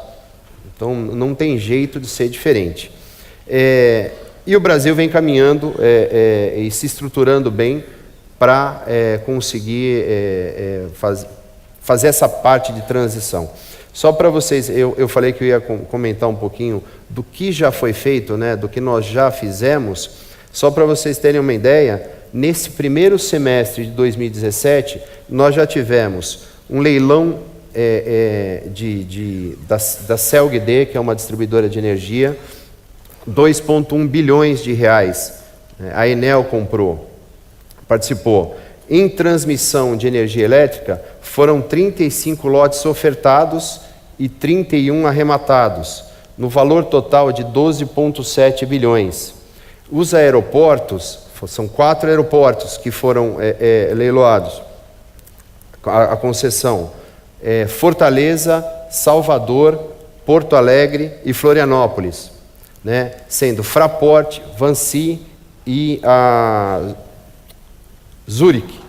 S4: então não tem jeito de ser diferente. E o Brasil vem caminhando e se estruturando bem para conseguir fazer essa parte de transição. Só para vocês, eu falei que eu ia comentar um pouquinho do que já foi feito, né, do que nós já fizemos. Só para vocês terem uma ideia, nesse primeiro semestre de 2017, nós já tivemos um leilão da CELG-D, que é uma distribuidora de energia, 2,1 bilhões de reais. A Enel comprou, participou. Em transmissão de energia elétrica, foram 35 lotes ofertados e 31 arrematados, no valor total de 12,7 bilhões. Os aeroportos, são 4 aeroportos que foram leiloados, a concessão: Fortaleza, Salvador, Porto Alegre e Florianópolis, né? Sendo Fraport, Vancy e a Zurique.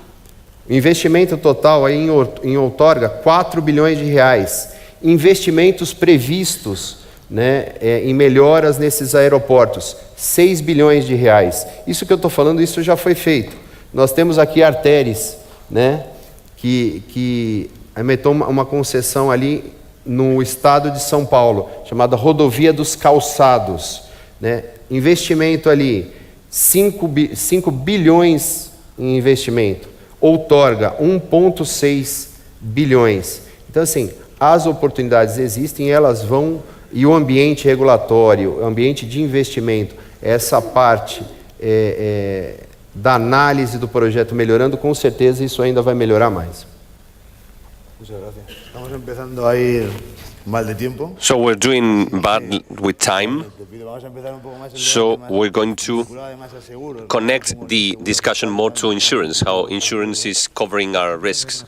S4: O investimento total aí em outorga, 4 bilhões de reais. Investimentos previstos, né, em melhoras nesses aeroportos, 6 bilhões de reais. Isso que eu estou falando, isso já foi feito. Nós temos aqui artérias, né, que emitou uma concessão ali no estado de São Paulo, chamada Rodovia dos Calçados, né? Investimento ali, 5 bilhões em investimento. Outorga, 1,6 bilhões. Então, assim, as oportunidades existem, elas vão, e o ambiente regulatório, o ambiente de investimento, essa parte da análise do projeto melhorando, com certeza isso ainda vai melhorar mais.
S1: Muchas gracias. Estamos empezando a ir mal de tiempo.
S2: So we're doing bad with time.
S1: Vamos a empezar un poco más el
S2: So
S1: debate más
S2: we're going to
S1: vinculado más a seguros.
S2: connect the discussion more to insurance, how insurance is covering our risks.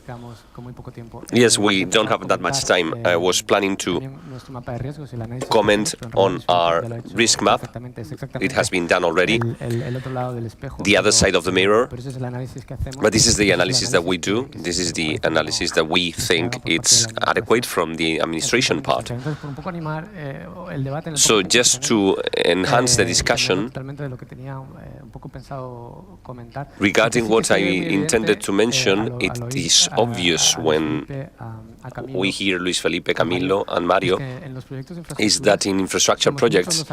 S2: Yes, we don't have that much time. I was planning to comment on our risk map. It has been done already, the other side of the mirror. But this is the analysis that we do. This is the analysis that we think it's adequate from the administration part. So just to enhance the discussion regarding what I intended to mention, it is obvious when we hear Luis Felipe, Camilo and Mario, is that in infrastructure projects,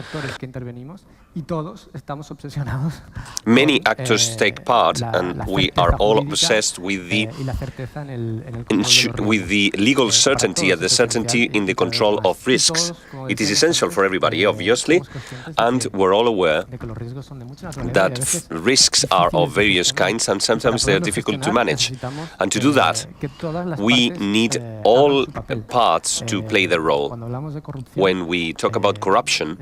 S2: many actors take part, and we are all obsessed with the legal certainty and the certainty in the control of risks. It is essential for everybody, obviously, and we're all aware that risks are of various kinds, and sometimes they are difficult to manage. And to do that, we need all parts to play their role. When we talk about corruption,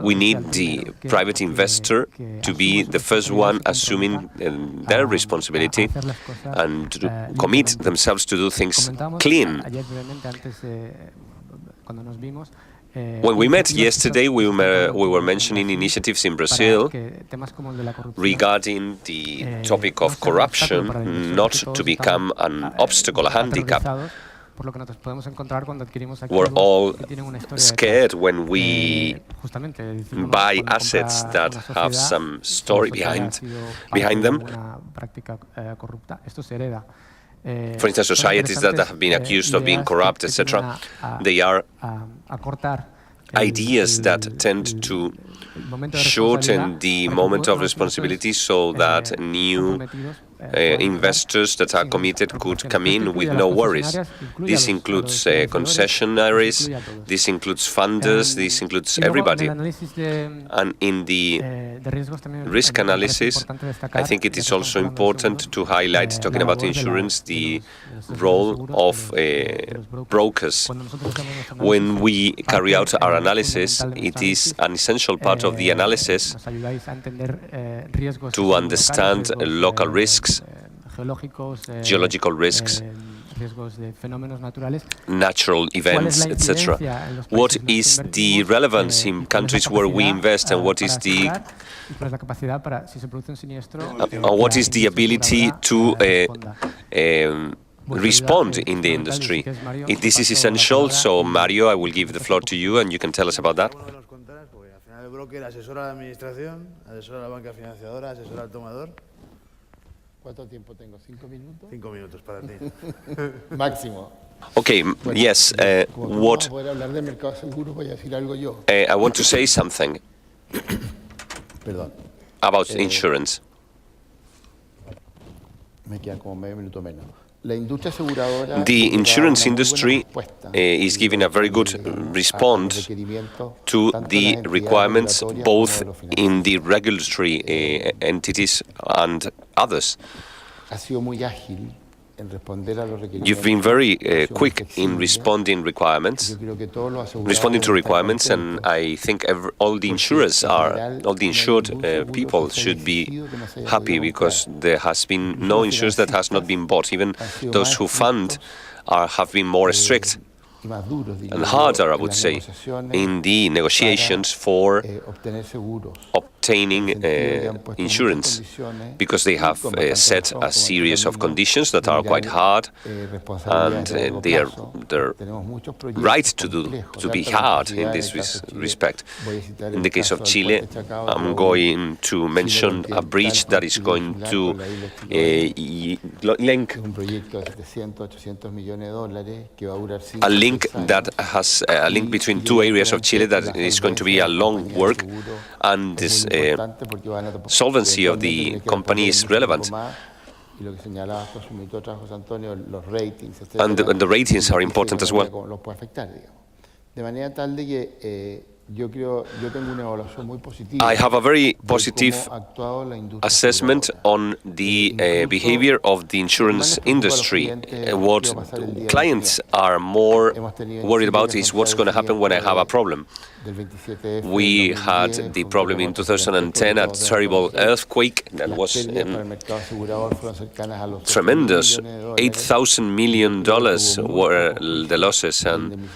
S2: we need the private investor to be the first one assuming their responsibility and to commit themselves to do things clean. When we met yesterday, we were mentioning initiatives in Brazil regarding the topic of corruption not to become an obstacle, a handicap. We're all scared when we buy assets that have some story behind them. For instance, societies that have been accused of being corrupt, etc., they are ideas that tend to shorten the moment of responsibility so that new investors that are committed could come in with no worries. This includes concessionaries, this includes funders, this includes everybody. And in the risk analysis, I think it is also important to highlight, talking about insurance, the role of brokers. When we carry out our analysis, it is an essential part of the analysis to understand local risks, geological risks, natural events, etc. What is the relevance in countries where we invest, and what is the ability to respond in the industry? If this is essential, so Mario, I will give the floor to you and you can tell us about that.
S1: El broker asesora a la administración, asesora a la banca financiadora, asesora al tomador.
S6: ¿Cuánto tiempo tengo? ¿5 minutos?
S1: 5 minutos para ti.
S6: Máximo.
S2: Okay, yes, what
S6: Poder hablar de mercado seguro, voy a decir algo yo.
S2: I want to say something
S6: Perdón,
S2: about insurance.
S6: me quedan como medio minuto menos. La industria aseguradora
S2: The
S6: ha dado
S2: insurance
S6: una muy buena
S2: industry
S6: respuesta
S2: is giving a very good
S6: a los
S2: response
S6: requerimientos
S2: to
S6: tanto de
S2: the
S6: las entidades
S2: requirements
S6: regulatorias como
S2: both
S6: de los financieros.
S2: in the regulatory entities and others.
S6: Ha sido muy ágil en responder a los requerimientos.
S2: You've been very
S6: ha sido muy
S2: quick in
S6: flexible.
S2: responding requirements,
S6: Yo creo que todos los asegurados
S2: responding to
S6: deben estar
S2: requirements, and
S6: contentos,
S2: I think all the insurers are, all the insured people should be happy because there has been no insurance that has not been bought. Even those who fund have been more strict
S6: y más duros, diría
S2: and
S6: yo,
S2: harder, I
S6: en
S2: would
S6: las
S2: say,
S6: negociaciones
S2: in the negotiations for
S6: obtener seguros.
S2: obtaining insurance, because they have set a series of conditions that are quite hard, and they are right to be hard in this respect. In the case of Chile, I'm going to mention a bridge that is going to link
S6: Un proyecto de 700, 800 millones de dólares que va a durar 5
S2: a link that has a link between two areas of Chile that is going to be a long work, and this solvency of the company is relevant. And the ratings are important as well.
S6: De manera tal de que yo tengo una evaluación muy positiva.
S2: I have a very
S6: de
S2: positive
S6: cómo ha actuado la industria
S2: assessment on the behavior of the insurance industry. What clients are more worried about is what's going to happen when I have a problem. We had the problem in 2010, a terrible earthquake that was tremendous. $8,000 million were the losses, and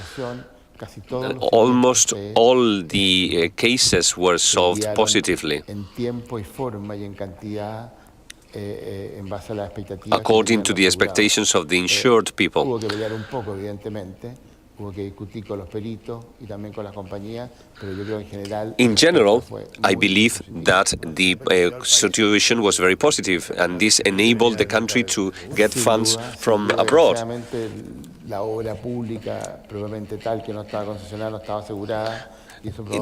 S2: almost all the cases were solved positively, according to the expectations of the insured people. In general, I believe that the situation was very positive, and this enabled the country to get funds from abroad.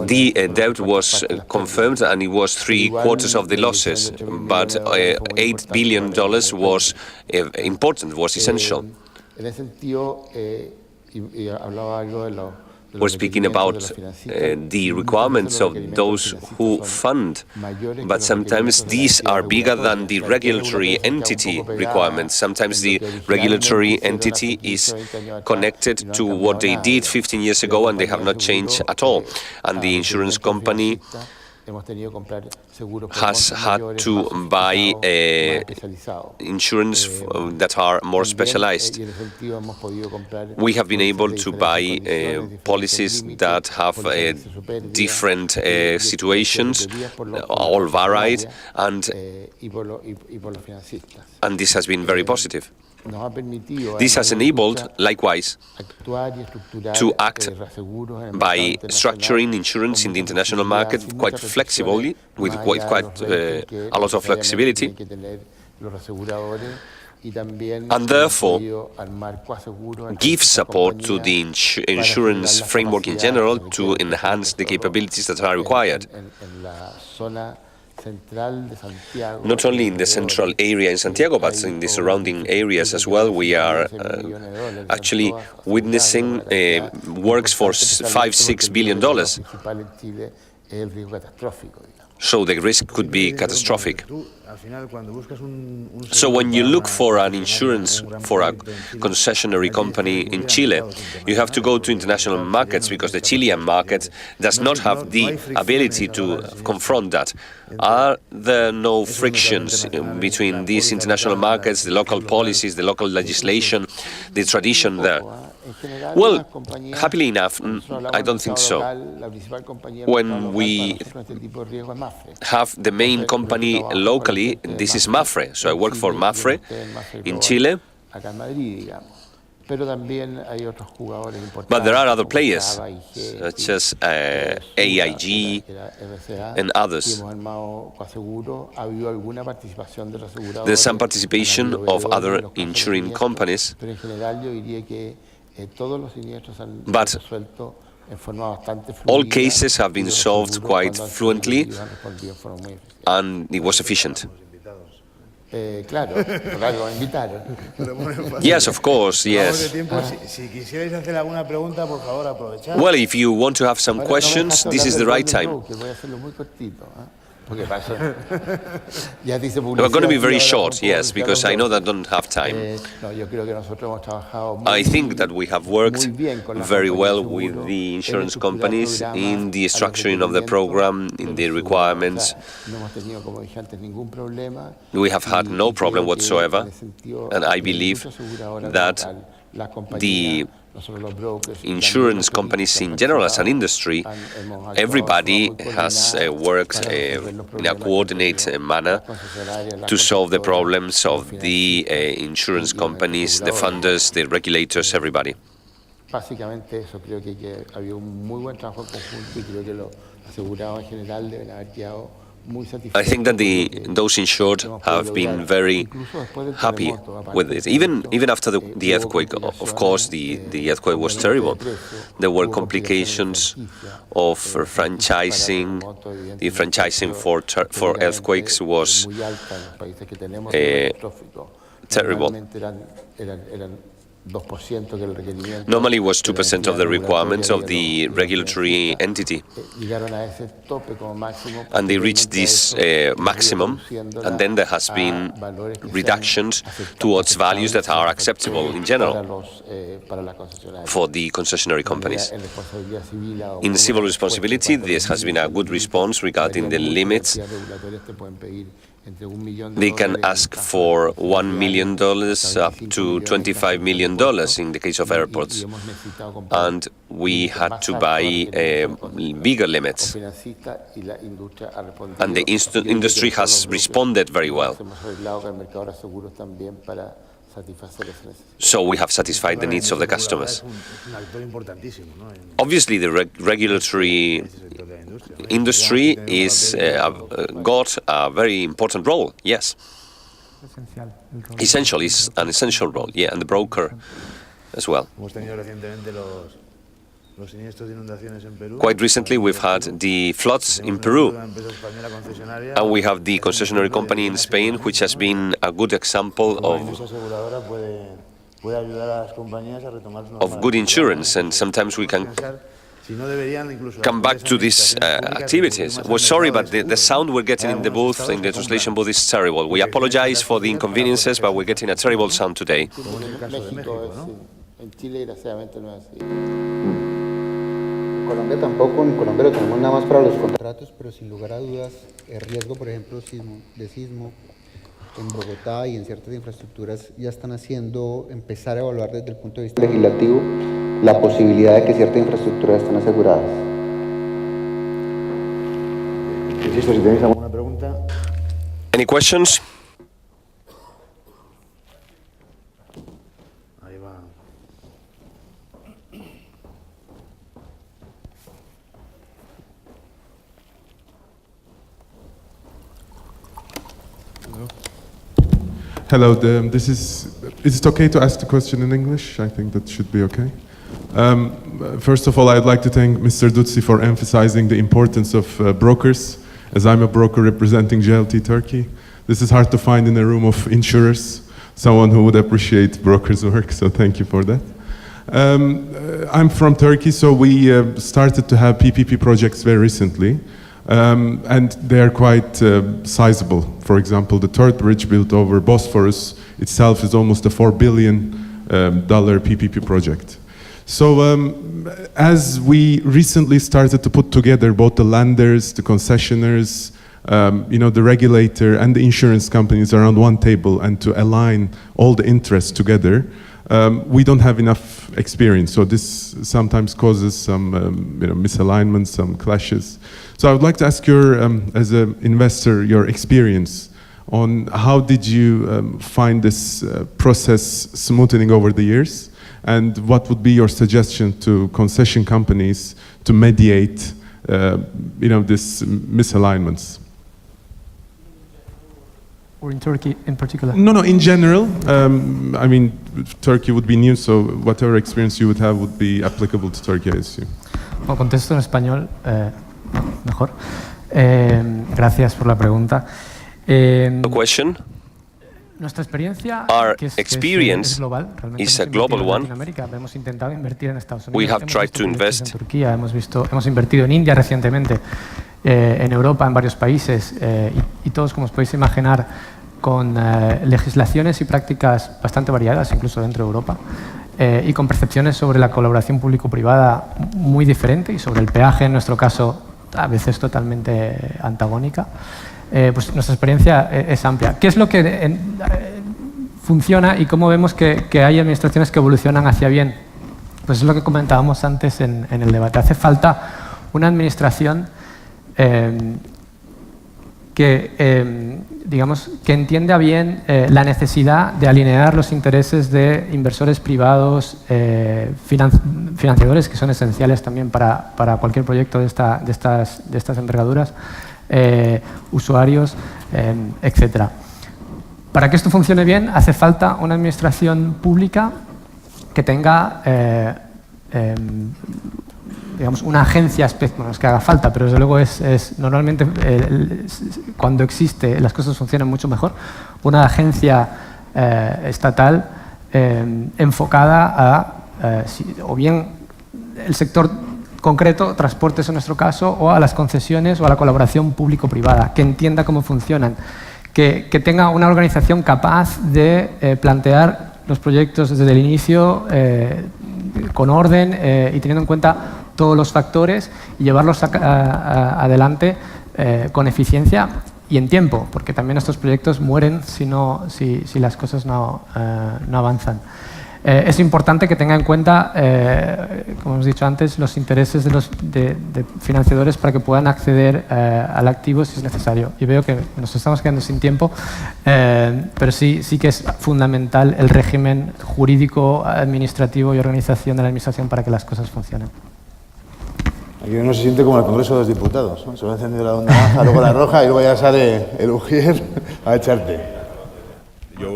S2: The debt was confirmed, and it was 3/4 of the losses, but $8 billion was important, was essential. We're speaking about the requirements of those who fund, but sometimes these are bigger than the regulatory entity requirements. Sometimes the regulatory entity is connected to what they did 15 years ago, and they have not changed at all. And the insurance company has had to buy insurance that are more specialized. We have been able to buy policies that have different situations, all varied, and this has been very positive. This has enabled, likewise, to act by structuring insurance in the international market quite flexibly, with quite a lot of flexibility, and therefore give support to the insurance framework in general to enhance the capabilities that are required.
S6: central de Santiago.
S2: Not only in the central area in Santiago, but in the surrounding areas as well, we are actually witnessing works for $5-6 billion. So the risk could be catastrophic. So when you look for an insurance for a concessionary company in Chile, you have to go to international markets because the Chilean market does not have the ability to confront that. Are there no frictions between these international markets, the local policies, the local legislation, the tradition there? Well, happily enough, I don't think so. When we have the main company locally, this is Mafre. So I work for Mafre in Chile. But there are other players, such as AIG and others. There's some participation of other insuring companies, but all cases have been solved quite fluently, and it was efficient. Yes, of course, yes. Well, if you want to have some questions, this is the right time. We're going to be very short, yes, because I know that I don't have time. I think that we have worked very well with the insurance companies in the structuring of the program, in the requirements. We have had no problem whatsoever, and I believe that the insurance companies in general as an industry, everybody has worked in a coordinated manner to solve the problems of the insurance companies, the funders, the regulators, everybody. I think that those insured have been very happy with it. Even after the earthquake, of course, the earthquake was terrible. There were complications of franchising. The franchising for earthquakes was terrible. Normally it was 2% of the requirements of the regulatory entity. And they reached this maximum, and then there has been reductions towards values that are acceptable in general for the concessionary companies. In civil responsibility, this has been a good response regarding the limits. They can ask for $1 million up to $25 million in the case of airports, and we had to buy bigger limits, and the industry has responded very well. So we have satisfied the needs of the customers. Obviously, the regulatory industry is got a very important role, yes. Essential is an essential role, yeah, and the broker as well. Quite recently, we've had the floods in Peru, and we have the concessionary company in Spain, which has been a good example of good insurance, and sometimes we can come back to these activities. Well, sorry, but the sound we're getting in the booth, in the translation booth, is terrible. We apologize for the inconveniences, but we're getting a terrible sound today.
S3: Colombia tampoco, en Colombia lo tenemos nada más para los contratos, pero sin lugar a dudas, el riesgo, por ejemplo, de sismo en Bogotá y en ciertas infraestructuras ya están haciendo empezar a evaluar desde el punto de vista legislativo la posibilidad de que ciertas infraestructuras estén aseguradas.
S1: Insisto, si tenéis alguna pregunta.
S2: Any questions?
S7: Hello, is it okay to ask the question in English? I think that should be okay. First of all, I'd like to thank Mr. Dutzi for emphasizing the importance of brokers as I'm a broker representing JLT Turkey. This is hard to find in a room of insurers, someone who would appreciate brokers' work, so thank you for that. I'm from Turkey, so we started to have PPP projects very recently, and they are quite sizable. For example, the third bridge built over Bosphorus itself is almost a $4 billion PPP project. So as we recently started to put together both the lenders, the concessionaires, the regulator and the insurance companies around one table and to align all the interests together, we don't have enough experience. So this sometimes causes some misalignments, some clashes. So I would like to ask your, as an investor, your experience on how did you find this process smoothing over the years, and what would be your suggestion to concession companies to mediate these misalignments?
S8: Or in Turkey in particular?
S7: No, in general. I mean, Turkey would be new, so whatever experience you would have would be applicable to Turkey, I assume.
S8: Bueno, contesto en español, mejor. Gracias por la pregunta.
S2: The question.
S8: Nuestra experiencia,
S2: Our
S8: que es
S2: experience
S8: global, realmente
S2: is a
S8: hemos
S2: global
S8: invertido en
S2: one.
S8: Latinoamérica, hemos intentado invertir en Estados Unidos,
S2: We have
S8: hemos
S2: tried
S8: visto
S2: to
S8: proyectos
S2: invest.
S8: en Turquía, hemos invertido en India recientemente, en Europa, en varios países, y todos, como os podéis imaginar, con legislaciones y prácticas bastante variadas, incluso dentro de Europa, y con percepciones sobre la colaboración público-privada muy diferente, y sobre el peaje, en nuestro caso, a veces totalmente antagónica. Pues nuestra experiencia es amplia. ¿Qué es lo que funciona y cómo vemos que hay administraciones que evolucionan hacia bien? Pues es lo que comentábamos antes en el debate. Hace falta una administración que entienda bien la necesidad de alinear los intereses de inversores privados, financiadores, que son esenciales también para cualquier proyecto de estas envergaduras, usuarios, etc. Para que esto funcione bien hace falta una administración pública que tenga una agencia, bueno, es que haga falta, pero desde luego es normalmente cuando existe las cosas funcionan mucho mejor, una agencia estatal enfocada a o bien el sector concreto, transportes en nuestro caso, o a las concesiones o a la colaboración público-privada, que entienda cómo funcionan, que tenga una organización capaz de plantear los proyectos desde el inicio con orden y teniendo en cuenta todos los factores y llevarlos adelante con eficiencia y en tiempo, porque también estos proyectos mueren si las cosas no avanzan. Es importante que tenga en cuenta, como hemos dicho antes, los intereses de financiadores para que puedan acceder al activo si es necesario. Y veo que nos estamos quedando sin tiempo, pero sí que es fundamental el régimen jurídico, administrativo y organización de la administración para que las cosas funcionen.
S1: Aquí uno se siente como el Congreso de los Diputados, ¿no? Se va encendiendo la onda naranja, luego la roja y luego ya sale el ujier a echarte.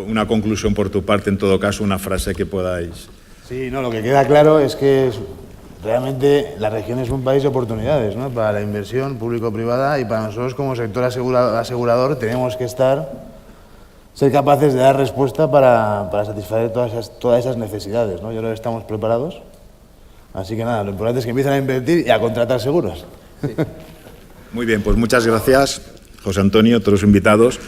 S9: Una conclusión por tu parte, en todo caso, una frase que podáis...
S1: Sí, no, lo que queda claro es que realmente la región es un país de oportunidades, ¿no? Para la inversión público-privada, y para nosotros como sector asegurador tenemos que ser capaces de dar respuesta para satisfacer todas esas necesidades, ¿no? Yo creo que estamos preparados, así que nada, lo importante es que empiecen a invertir y a contratar seguros.
S9: Sí. Muy bien, pues muchas gracias, José Antonio, todos los invitados.